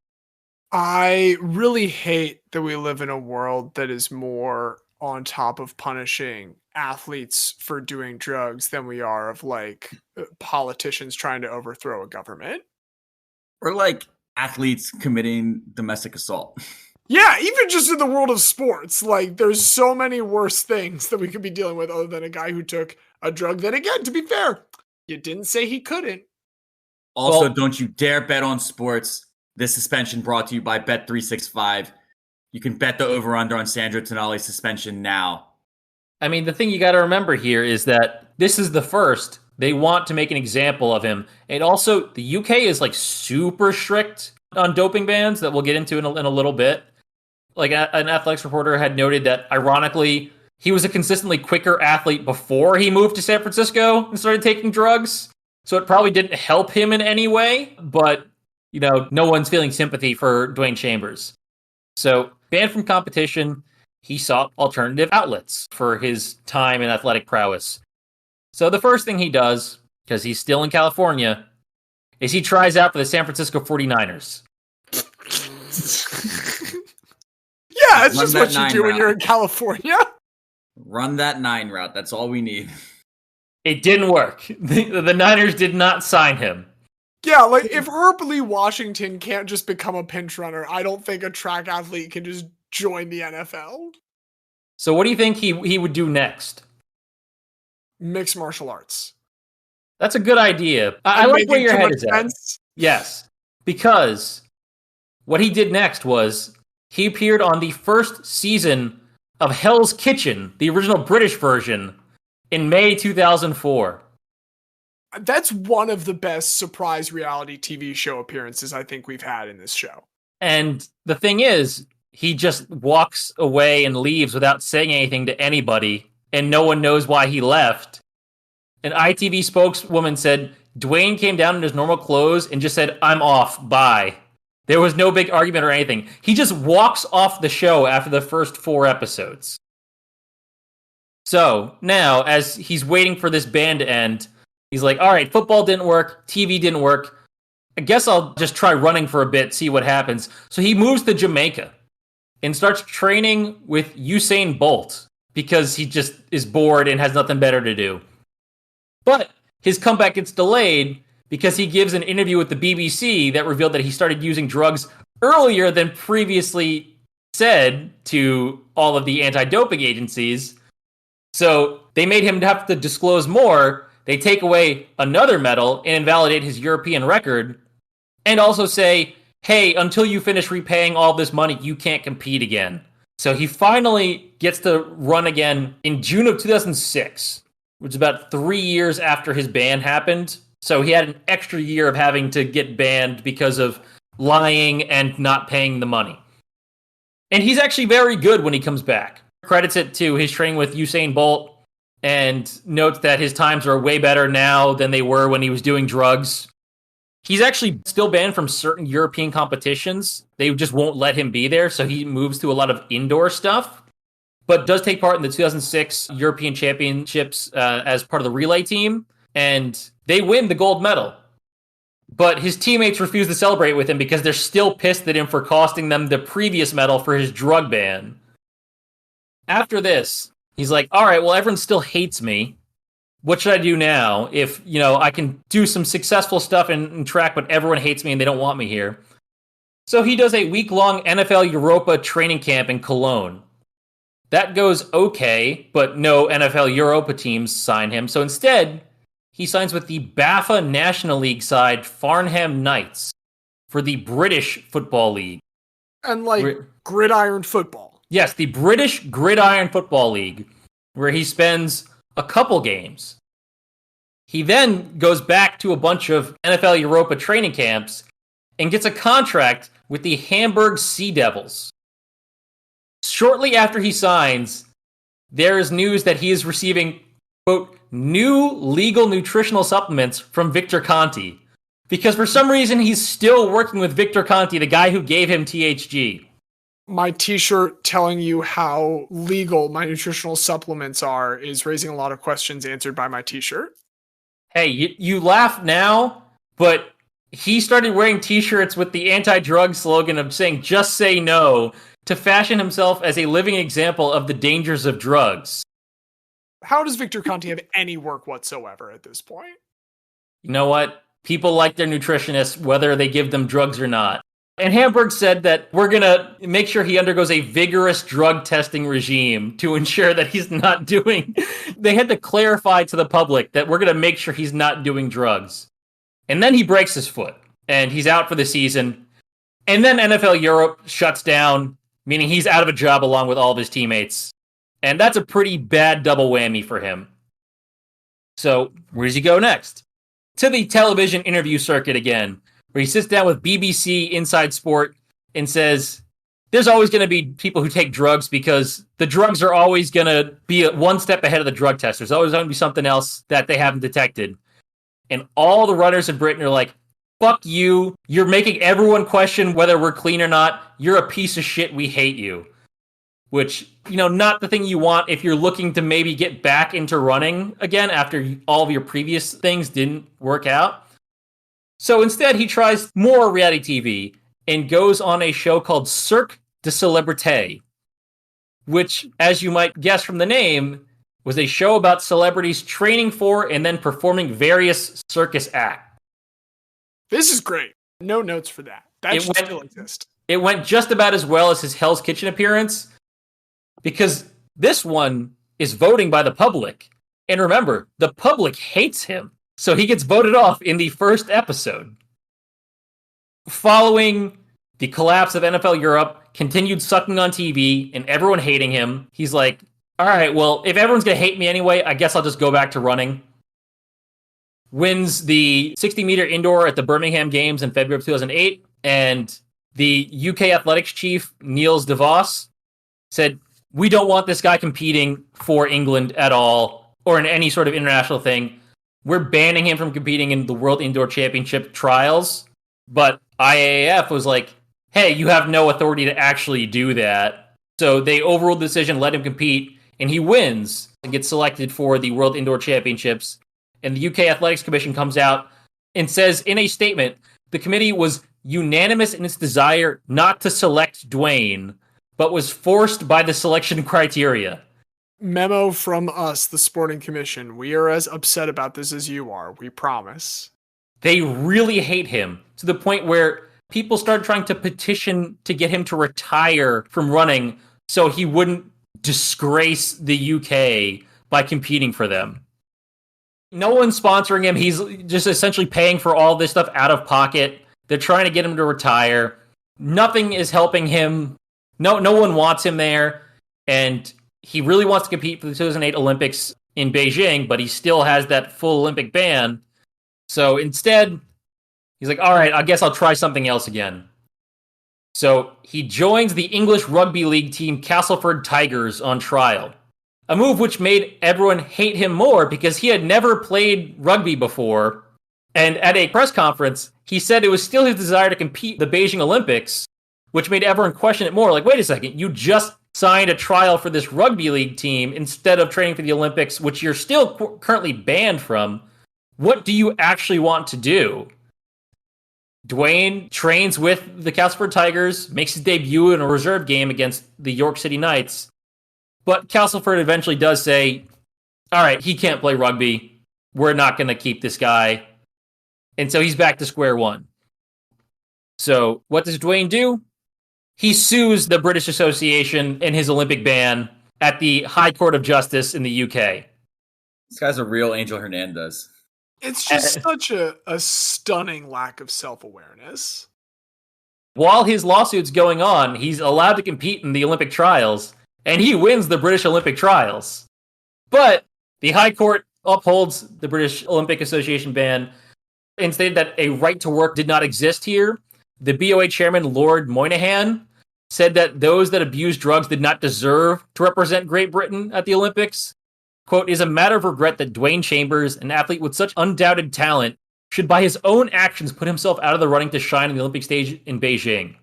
I really hate that we live in a world that is more on top of punishing athletes for doing drugs than we are of like politicians trying to overthrow a government. Or like athletes committing domestic assault. Yeah, even just in the world of sports, like there's so many worse things that we could be dealing with other than a guy who took a drug that, again, to be fair, you didn't say he couldn't. Also, don't you dare bet on sports. This suspension brought to you by Bet365. You can bet the over-under on Sandro Tonali's suspension now. I mean, the thing you got to remember here is that this is the first. They want to make an example of him. And also, the UK is like super strict on doping bans that we'll get into in a little bit. Like an athletics reporter had noted that, ironically, he was a consistently quicker athlete before he moved to San Francisco and started taking drugs. So it probably didn't help him in any way, but no one's feeling sympathy for Dwain Chambers. So, banned from competition, he sought alternative outlets for his time and athletic prowess. So the first thing he does, because he's still in California, is he tries out for the San Francisco 49ers. Yeah, it's just what you do when you're in California. Run that 9 route. That's all we need. It didn't work. The Niners did not sign him. Yeah, like if Herb Lee Washington can't just become a pinch runner, I don't think a track athlete can just join the NFL. So what do you think he would do next? Mixed martial arts. That's a good idea. I like where your head is at. Yes, because what he did next was he appeared on the first season of Hell's Kitchen, the original British version, in May 2004. That's one of the best surprise reality TV show appearances I think we've had in this show. And the thing is, he just walks away and leaves without saying anything to anybody, and no one knows why he left. An ITV spokeswoman said Dwain came down in his normal clothes and just said, "I'm off, bye." There was no big argument or anything. He just walks off the show after the first 4 episodes. So now, as he's waiting for this ban to end, he's like, all right, football didn't work, TV didn't work. I guess I'll just try running for a bit, see what happens. So he moves to Jamaica and starts training with Usain Bolt because he just is bored and has nothing better to do. But his comeback gets delayed because he gives an interview with the BBC that revealed that he started using drugs earlier than previously said to all of the anti-doping agencies. So they made him have to disclose more. They take away another medal and invalidate his European record, and also say, hey, until you finish repaying all this money, you can't compete again. So he finally gets to run again in June of 2006, which is about 3 years after his ban happened. So he had an extra year of having to get banned because of lying and not paying the money. And he's actually very good when he comes back. Credits it to his training with Usain Bolt and notes that his times are way better now than they were when he was doing drugs. He's actually still banned from certain European competitions. They just won't let him be there, so he moves to a lot of indoor stuff, but does take part in the 2006 European Championships as part of the relay team, and they win the gold medal. But his teammates refuse to celebrate with him because they're still pissed at him for costing them the previous medal for his drug ban. After this, he's like, all right, well, everyone still hates me. What should I do now if, I can do some successful stuff in track, but everyone hates me and they don't want me here? So he does a week-long NFL Europa training camp in Cologne. That goes okay, but no NFL Europa teams sign him. So instead, he signs with the BAFA National League side Farnham Knights for the British Football League. And gridiron football. Yes, the British Gridiron Football League, where he spends a couple games. He then goes back to a bunch of NFL Europa training camps and gets a contract with the Hamburg Sea Devils. Shortly after he signs, there is news that he is receiving, quote, new legal nutritional supplements from Victor Conti. Because for some reason, he's still working with Victor Conti, the guy who gave him THG. My t-shirt telling you how legal my nutritional supplements are is raising a lot of questions answered by my t-shirt. Hey, you laugh now, but he started wearing t-shirts with the anti-drug slogan of saying, just say no, to fashion himself as a living example of the dangers of drugs. How does Victor Conti have any work whatsoever at this point? You know what? People like their nutritionists, whether they give them drugs or not. And Hamburg said that we're going to make sure he undergoes a vigorous drug testing regime to ensure that he's not doing... They had to clarify to the public that we're going to make sure he's not doing drugs. And then he breaks his foot, and he's out for the season. And then NFL Europe shuts down, meaning he's out of a job along with all of his teammates. And that's a pretty bad double whammy for him. So, where does he go next? To the television interview circuit again, where he sits down with BBC Inside Sport and says, there's always going to be people who take drugs because the drugs are always going to be one step ahead of the drug test. There's always going to be something else that they haven't detected. And all the runners in Britain are like, fuck you. You're making everyone question whether we're clean or not. You're a piece of shit. We hate you. Which, not the thing you want if you're looking to maybe get back into running again after all of your previous things didn't work out. So instead, he tries more reality TV and goes on a show called Cirque de Célébrité, which, as you might guess from the name, was a show about celebrities training for and then performing various circus acts. This is great. No notes for that. That should still exist. It went just about as well as his Hell's Kitchen appearance, because this one is voting by the public. And remember, the public hates him, so he gets voted off in the first episode. Following the collapse of NFL Europe, continued sucking on TV, and everyone hating him, he's like, all right, well, if everyone's going to hate me anyway, I guess I'll just go back to running. Wins the 60-meter indoor at the Birmingham Games in February of 2008, and the UK athletics chief, Niels de Vos, said, we don't want this guy competing for England at all, or in any sort of international thing. We're banning him from competing in the World Indoor Championship trials. But IAAF was like, hey, you have no authority to actually do that. So they overruled the decision, let him compete, and he wins and gets selected for the World Indoor Championships. And the UK Athletics Commission comes out and says in a statement, the committee was unanimous in its desire not to select Dwain, but was forced by the selection criteria. Memo from us, the Sporting Commission. We are as upset about this as you are. We promise. They really hate him to the point where people started trying to petition to get him to retire from running so he wouldn't disgrace the UK by competing for them. No one's sponsoring him. He's just essentially paying for all this stuff out of pocket. They're trying to get him to retire. Nothing is helping him. No one wants him there. And he really wants to compete for the 2008 Olympics in Beijing, but he still has that full Olympic ban. So instead, he's like, all right, I guess I'll try something else again. So he joins the English rugby league team Castleford Tigers on trial. A move which made everyone hate him more because he had never played rugby before. And at a press conference, he said it was still his desire to compete in the Beijing Olympics, which made everyone question it more. Like, wait a second, you just signed a trial for this rugby league team instead of training for the Olympics, which you're still currently banned from. What do you actually want to do? Dwain trains with the Castleford Tigers, makes his debut in a reserve game against the York City Knights. But Castleford eventually does say, all right, he can't play rugby. We're not going to keep this guy. And so he's back to square one. So what does Dwain do? He sues the British Association and his Olympic ban at the High Court of Justice in the UK. This guy's a real Angel Hernandez. It's just such a stunning lack of self-awareness. While his lawsuit's going on, he's allowed to compete in the Olympic trials, and he wins the British Olympic trials. But the High Court upholds the British Olympic Association ban and stated that a right to work did not exist here. The BOA chairman, Lord Moynihan, said that those that abuse drugs did not deserve to represent Great Britain at the Olympics. Quote, "It is a matter of regret that Dwain Chambers, an athlete with such undoubted talent, should by his own actions put himself out of the running to shine on the Olympic stage in Beijing."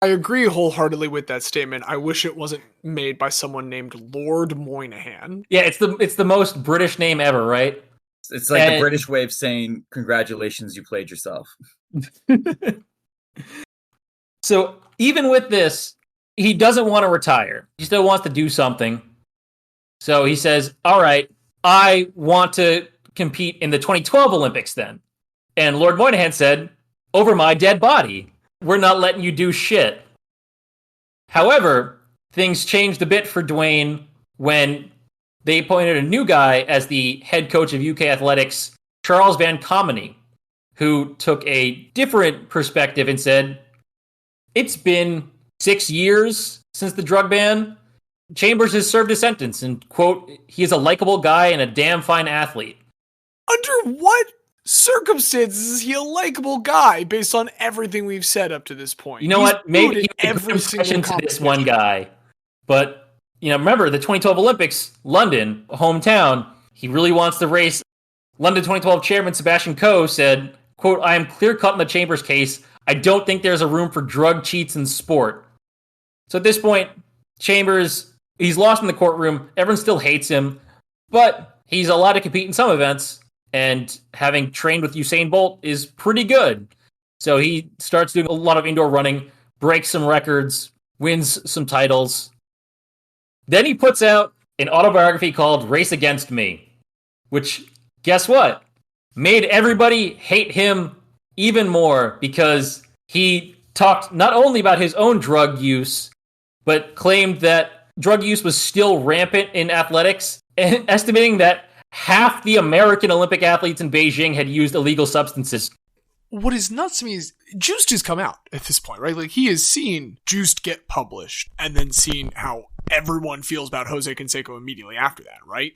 I agree wholeheartedly with that statement. I wish it wasn't made by someone named Lord Moynihan. Yeah, it's the most British name ever, right? It's like the British way of saying, congratulations, you played yourself. So even with this, he doesn't want to retire. He still wants to do something. So he says, all right, I want to compete in the 2012 Olympics then. And Lord Moynihan said, over my dead body. We're not letting you do shit. However, things changed a bit for Dwain when they appointed a new guy as the head coach of UK athletics, Charles Van Comeny, who took a different perspective and said, it's been 6 years since the drug ban. Chambers has served his sentence and, quote, he is a likable guy and a damn fine athlete. Under what circumstances is he a likable guy based on everything we've said up to this point? You know what? Maybe he made a good impression to this one guy. But, you know, remember the 2012 Olympics, London, hometown, he really wants to race. London 2012 chairman Sebastian Coe said, quote, I am clear-cut in the Chambers case. I don't think there's a room for drug cheats in sport. So at this point, Chambers, he's lost in the courtroom. Everyone still hates him. But he's allowed to compete in some events. And having trained with Usain Bolt is pretty good. So he starts doing a lot of indoor running, breaks some records, wins some titles. Then he puts out an autobiography called Race Against Me, which, guess what? Made everybody hate him even more because he talked not only about his own drug use, but claimed that drug use was still rampant in athletics, and estimating that half the American Olympic athletes in Beijing had used illegal substances. What is nuts to me is Juiced has come out at this point, right? Like, he has seen Juiced get published and then seen how everyone feels about Jose Canseco immediately after that, right?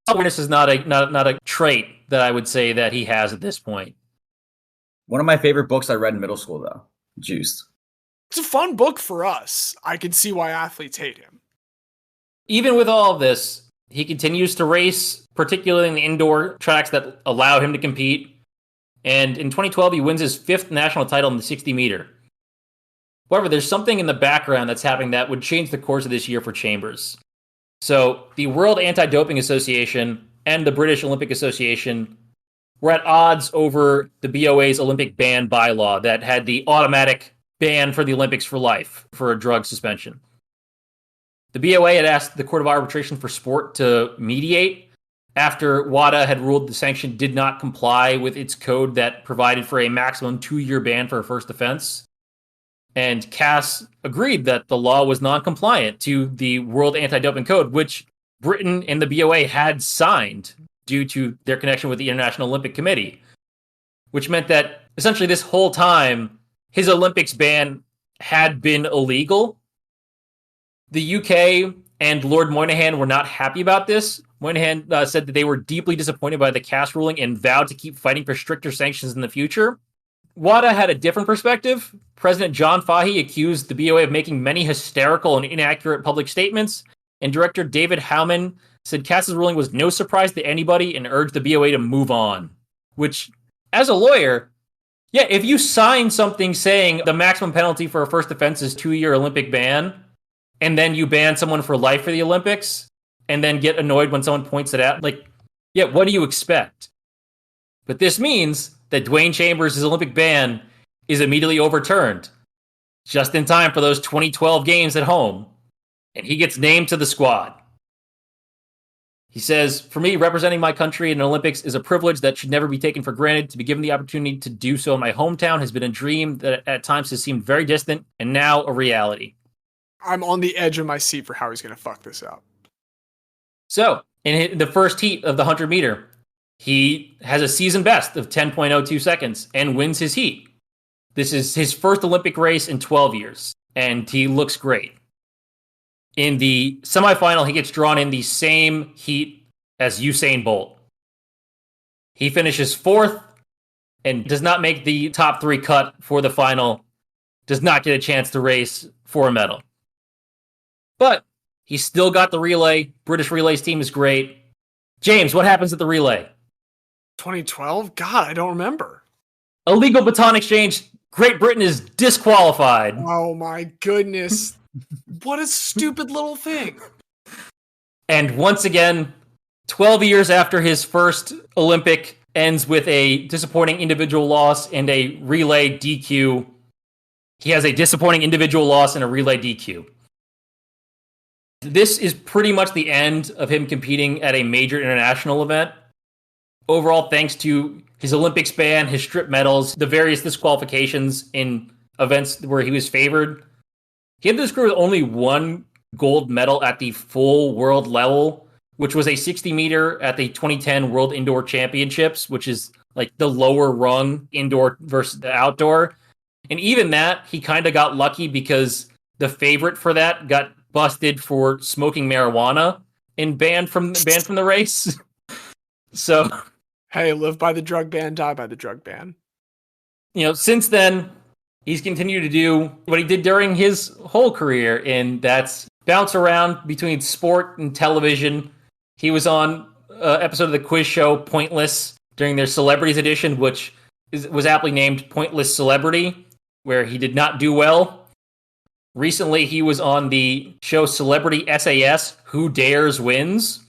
Awareness is not a trait that I would say that he has at this point. One of my favorite books I read in middle school, though, Juiced. It's a fun book for us. I can see why athletes hate him. Even with all of this, he continues to race, particularly in the indoor tracks that allow him to compete. And in 2012, he wins his 5th national title in the 60-meter. However, there's something in the background that's happening that would change the course of this year for Chambers. So the World Anti-Doping Association and the British Olympic Association were at odds over the BOA's Olympic ban bylaw that had the automatic ban for the Olympics for life for a drug suspension. The BOA had asked the Court of Arbitration for Sport to mediate after WADA had ruled the sanction did not comply with its code that provided for a maximum 2-year ban for a first offense. And CAS agreed that the law was non-compliant to the World Anti-Doping Code, which Britain and the BOA had signed due to their connection with the International Olympic Committee, which meant that essentially this whole time, his Olympics ban had been illegal. The UK and Lord Moynihan were not happy about this. Moynihan said that they were deeply disappointed by the CAS ruling and vowed to keep fighting for stricter sanctions in the future. WADA had a different perspective. President John Fahey accused the BOA of making many hysterical and inaccurate public statements, and Director David Howman said CAS's ruling was no surprise to anybody and urged the BOA to move on. Which, as a lawyer, yeah, if you sign something saying the maximum penalty for a first offense is 2-year Olympic ban, and then you ban someone for life for the Olympics, and then get annoyed when someone points it out, like, yeah, what do you expect? But this means that Dwain Chambers' Olympic ban is immediately overturned, just in time for those 2012 games at home, and he gets named to the squad. He says, "For me, representing my country in the Olympics is a privilege that should never be taken for granted. To be given the opportunity to do so in my hometown has been a dream that at times has seemed very distant, and now a reality." I'm on the edge of my seat for how he's going to fuck this up. So, in the first heat of the 100-meter, he has a season best of 10.02 seconds and wins his heat. This is his first Olympic race in 12 years, and he looks great. In the semifinal, he gets drawn in the same heat as Usain Bolt. He finishes 4th and does not make the top 3 cut for the final, does not get a chance to race for a medal. But he still got the relay. British relays team is great. James, what happens at the relay? 2012? God, I don't remember. Illegal baton exchange. Great Britain is disqualified. Oh my goodness. What a stupid little thing. And once again, 12 years after his first Olympic ends with a disappointing individual loss and a relay DQ. He has a disappointing individual loss and a relay DQ. This is pretty much the end of him competing at a major international event. Overall, thanks to his Olympics ban, his strip medals, the various disqualifications in events where he was favored, he had this career with only 1 gold medal at the full world level, which was a 60-meter at the 2010 World Indoor Championships, which is like the lower rung indoor versus the outdoor. And even that, he kind of got lucky because the favorite for that got busted for smoking marijuana and banned from the race. So, hey, live by the drug ban, die by the drug ban. Since then, he's continued to do what he did during his whole career, and that's bounce around between sport and television. He was on an episode of the quiz show Pointless during their Celebrities edition, which was aptly named Pointless Celebrity, where he did not do well. Recently, he was on the show Celebrity SAS, Who Dares Wins,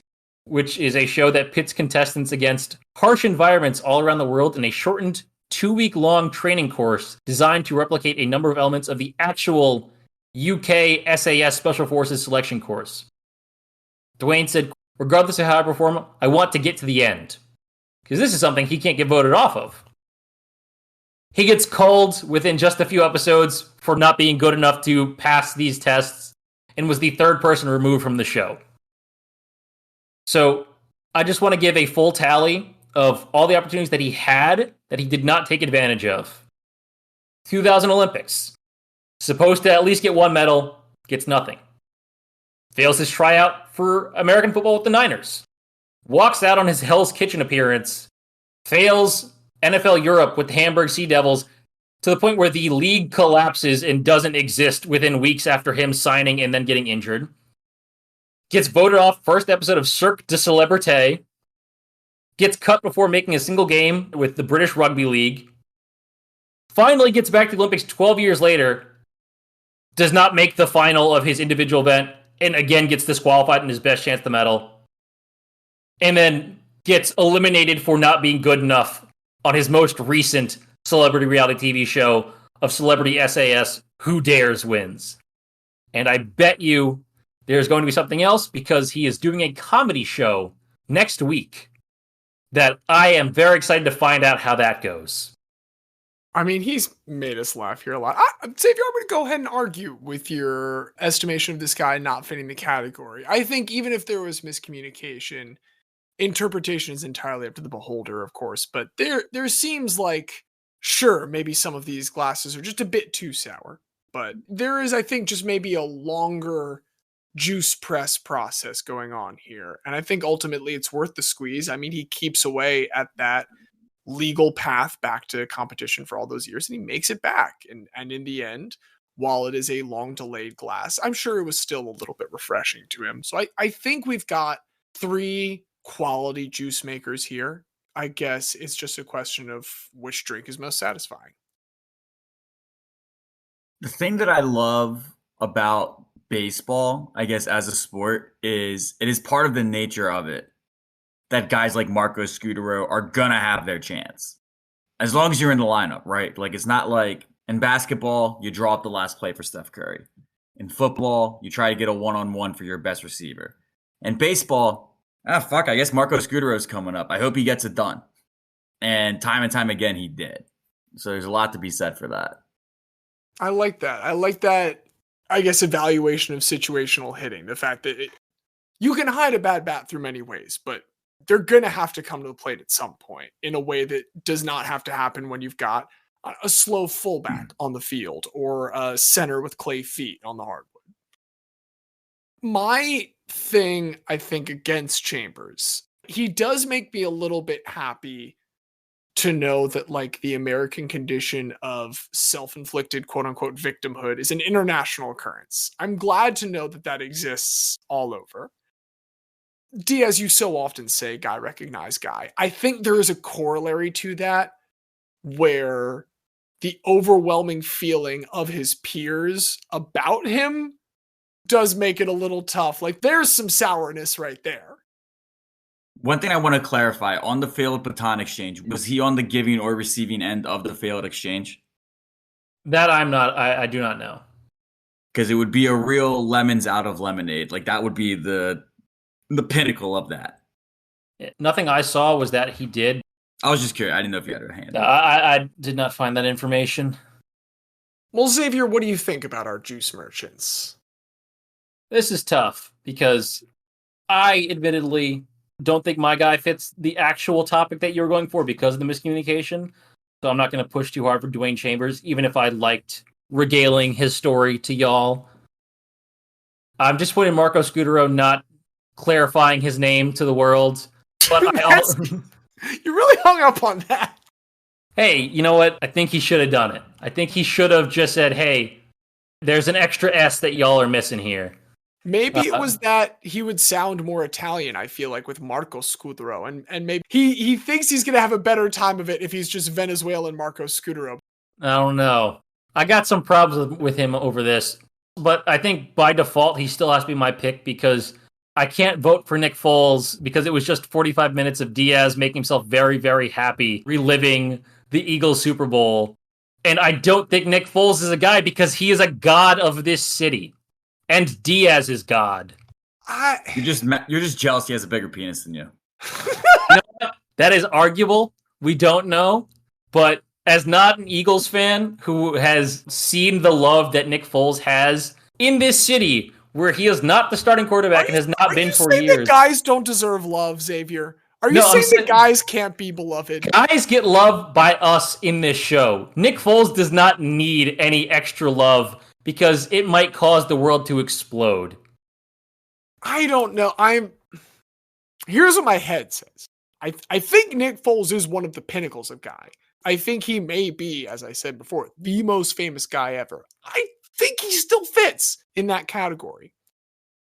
which is a show that pits contestants against harsh environments all around the world in a shortened 2-week-long training course designed to replicate a number of elements of the actual UK SAS Special Forces selection course. Dwain said, regardless of how I perform, I want to get to the end. Because this is something he can't get voted off of. He gets culled within just a few episodes for not being good enough to pass these tests and was the third person removed from the show. So I just want to give a full tally of all the opportunities that he had that he did not take advantage of. 2000 Olympics. Supposed to at least get one medal, gets nothing. Fails his tryout for American football with the Niners. Walks out on his Hell's Kitchen appearance. Fails NFL Europe with the Hamburg Sea Devils to the point where the league collapses and doesn't exist within weeks after him signing and then getting injured. Gets voted off first episode of Cirque du Celebrité. Gets cut before making a single game with the British Rugby League. Finally gets back to the Olympics 12 years later. Does not make the final of his individual event and again gets disqualified in his best chance to medal. And then gets eliminated for not being good enough on his most recent celebrity reality TV show of Celebrity SAS, Who Dares Wins. And I bet you there's going to be something else because he is doing a comedy show next week that I am very excited to find out how that goes. I mean, he's made us laugh here a lot. Xavier, I'm going to go ahead and argue with your estimation of this guy not fitting the category. I think even if there was miscommunication, interpretation is entirely up to the beholder, of course, but there seems like, sure, maybe some of these glasses are just a bit too sour, but there is, I think, just maybe a longer juice press process going on here, and I think ultimately it's worth the squeeze. I mean, he keeps away at that legal path back to competition for all those years, and he makes it back, and in the end, while it is a long delayed glass, I'm sure it was still a little bit refreshing to him. So I think we've got 3 quality juice makers here. I guess it's just a question of which drink is most satisfying. The thing that I love about baseball, I guess, as a sport is it is part of the nature of it that guys like Marco Scutaro are gonna have their chance. As long as you're in the lineup, right? Like, it's not like in basketball, you draw up the last play for Steph Curry. In football, you try to get a one-on-one for your best receiver. In baseball, I guess Marco Scutaro's coming up. I hope he gets it done. And time again, he did. So there's a lot to be said for that. I like that. I guess, evaluation of situational hitting. The fact that you can hide a bad bat through many ways, but they're going to have to come to the plate at some point in a way that does not have to happen when you've got a slow fullback on the field or a center with clay feet on the hardwood. My thing, I think, against Chambers, he does make me a little bit happy to know that, like, the American condition of self-inflicted quote-unquote victimhood is an international occurrence. I'm glad to know that that exists all over. Diaz, you so often say guy recognize guy. I think there is a corollary to that where the overwhelming feeling of his peers about him does make it a little tough. Like, there's some sourness right there. One thing I want to clarify, on the failed baton exchange, was he on the giving or receiving end of the failed exchange? That I do not know. Because it would be a real lemons out of lemonade. Like, that would be the pinnacle of that. Nothing I saw was that he did. I was just curious. I didn't know if you had a hand. I did not find that information. Well, Xavier, what do you think about our juice merchants? This is tough because I admittedly don't think my guy fits the actual topic that you were going for because of the miscommunication. So I'm not going to push too hard for Dwain Chambers, even if I liked regaling his story to y'all. I'm just putting Marco Scutaro, not clarifying his name to the world. But you really hung up on that. Hey, you know what? I think he should have done it. I think he should have just said, hey, there's an extra S that y'all are missing here. Maybe it was that he would sound more Italian, I feel like, with Marco Scutaro. And maybe he thinks he's going to have a better time of it if he's just Venezuelan Marco Scutaro. I don't know. I got some problems with him over this. But I think by default, he still has to be my pick because I can't vote for Nick Foles because it was just 45 minutes of Diaz making himself very, very happy, reliving the Eagles Super Bowl. And I don't think Nick Foles is a guy because he is a god of this city. And Diaz is God. You're just jealous he has a bigger penis than you. You know what? That is arguable. We don't know. But as not an Eagles fan who has seen the love that Nick Foles has in this city where he is not the starting quarterback and has not been for years. That guys don't deserve love, Xavier? Are you saying that guys can't be beloved? Guys get love by us in this show. Nick Foles does not need any extra love because it might cause the world to explode. I don't know. Here's what my head says. I think Nick Foles is one of the pinnacles of guy. I think he may be, as I said before, the most famous guy ever. I think he still fits in that category.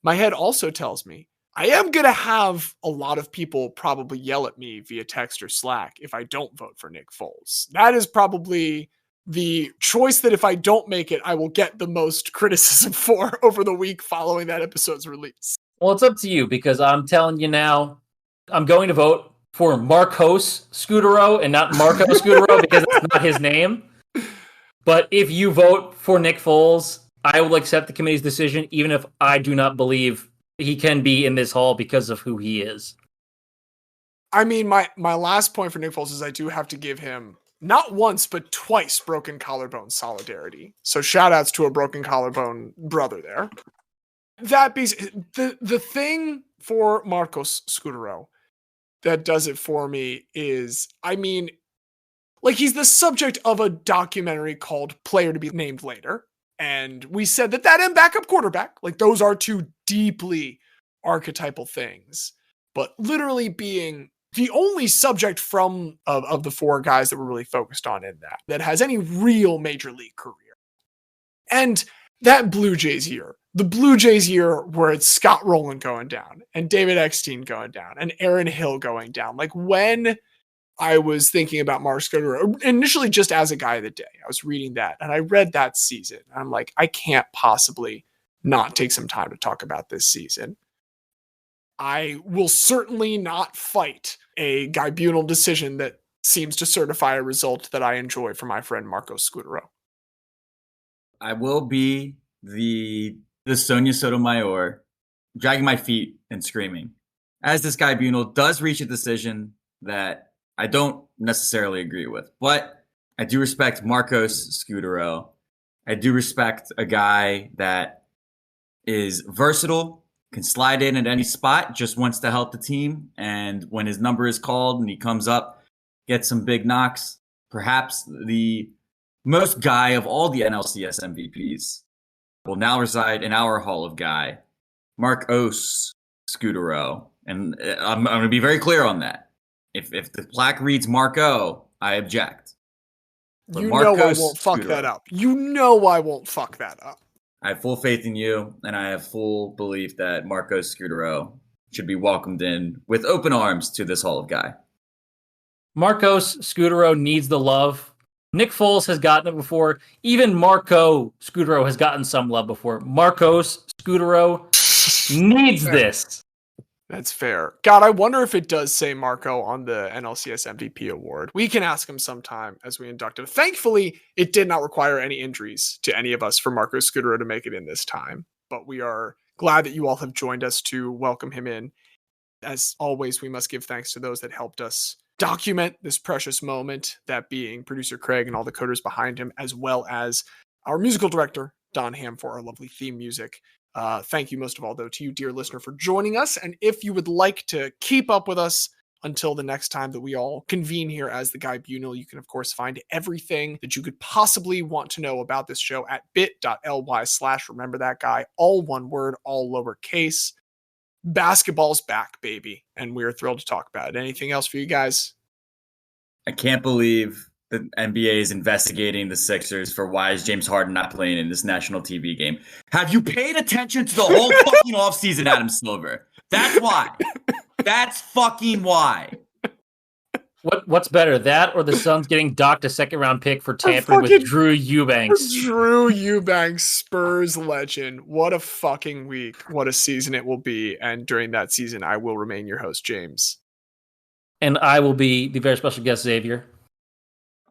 My head also tells me I am going to have a lot of people probably yell at me via text or Slack if I don't vote for Nick Foles. That is probably the choice that if I don't make it, I will get the most criticism for over the week following that episode's release. Well, it's up to you because I'm telling you now, I'm going to vote for Marcos Scutaro and not Marco Scutaro because that's not his name. But if you vote for Nick Foles, I will accept the committee's decision, even if I do not believe he can be in this hall because of who he is. I mean, my last point for Nick Foles is I do have to give him not once, but twice broken collarbone solidarity. So shout outs to a broken collarbone brother there. That being the thing for Marcos Scutaro that does it for me is, I mean, like he's the subject of a documentary called Player to Be Named Later. And we said that and backup quarterback, like those are two deeply archetypal things. But literally being the only subject of the four guys that were really focused on in that has any real major league career. And that Blue Jays year, the Blue Jays year where it's Scott Rowland going down and David Eckstein going down and Aaron Hill going down. Like when I was thinking about Mark Scutaro, initially just as a guy of the day, I was reading that and I read that season. And I'm like, I can't possibly not take some time to talk about this season. I will certainly not fight a tribunal decision that seems to certify a result that I enjoy for my friend Marco Scutaro. I will be the Sonia Sotomayor, dragging my feet and screaming, as this tribunal does reach a decision that I don't necessarily agree with. But I do respect Marcos Scutaro. I do respect a guy that is versatile, can slide in at any spot, just wants to help the team. And when his number is called and he comes up, gets some big knocks, perhaps the most guy of all the NLCS MVPs will now reside in our Hall of Guy, Marcos Scutaro. And I'm going to be very clear on that. If the plaque reads Marco, I object. But you know I won't fuck that up. You know I won't fuck that up. I have full faith in you, and I have full belief that Marcos Scutaro should be welcomed in with open arms to this Hall of Guy. Marcos Scutaro needs the love. Nick Foles has gotten it before. Even Marco Scutaro has gotten some love before. Marcos Scutaro needs this. That's fair. God, I wonder if it does say Marco on the NLCS MVP award. We can ask him sometime as we induct him. Thankfully, it did not require any injuries to any of us for Marco Scutaro to make it in this time. But we are glad that you all have joined us to welcome him in. As always, we must give thanks to those that helped us document this precious moment, that being producer Craig and all the coders behind him, as well as our musical director, Don Ham, for our lovely theme music. Thank you most of all, though, to you, dear listener, for joining us. And if you would like to keep up with us until the next time that we all convene here as the Tribunal, you can, of course, find everything that you could possibly want to know about this show at bit.ly/remember that guy, all one word, all lowercase. Basketball's back, baby, and we're thrilled to talk about it. Anything else for you guys? I can't believe the NBA is investigating the Sixers for why is James Harden not playing in this national TV game. Have you paid attention to the whole fucking offseason, Adam Silver? That's why. That's fucking why. What's better, that or the Suns getting docked a second-round pick for tampering with Drew Eubanks? Drew Eubanks, Spurs legend. What a fucking week. What a season it will be. And during that season, I will remain your host, James. And I will be the very special guest, Xavier.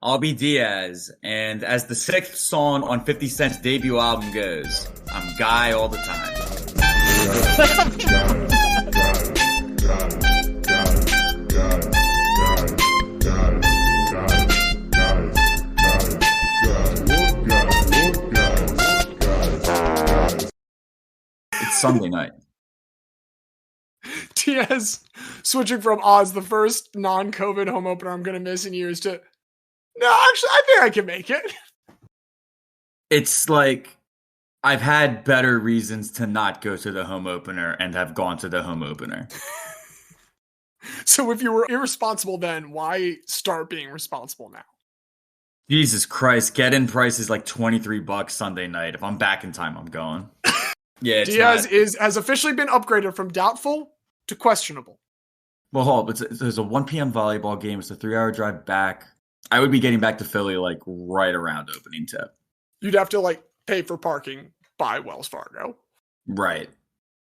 I'll be Diaz. And as the 6th song on 50 Cent's debut album goes, I'm Guy all the time. It's Sunday night. Diaz switching from Oz, the first non-COVID home opener I'm going to miss in years, to no, actually, I think I can make it. It's like I've had better reasons to not go to the home opener and have gone to the home opener. So if you were irresponsible then, why start being responsible now? Jesus Christ, get-in price is like $23 Sunday night. If I'm back in time, I'm going. Yeah, Diaz has officially been upgraded from doubtful to questionable. Well, hold on. There's a 1 p.m. volleyball game. It's a 3-hour drive back. I would be getting back to Philly like right around opening tip. You'd have to like pay for parking by Wells Fargo. Right.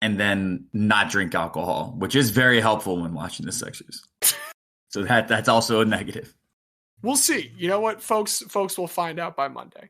And then not drink alcohol, which is very helpful when watching the Sixers. So that's also a negative. We'll see. You know what, folks will find out by Monday.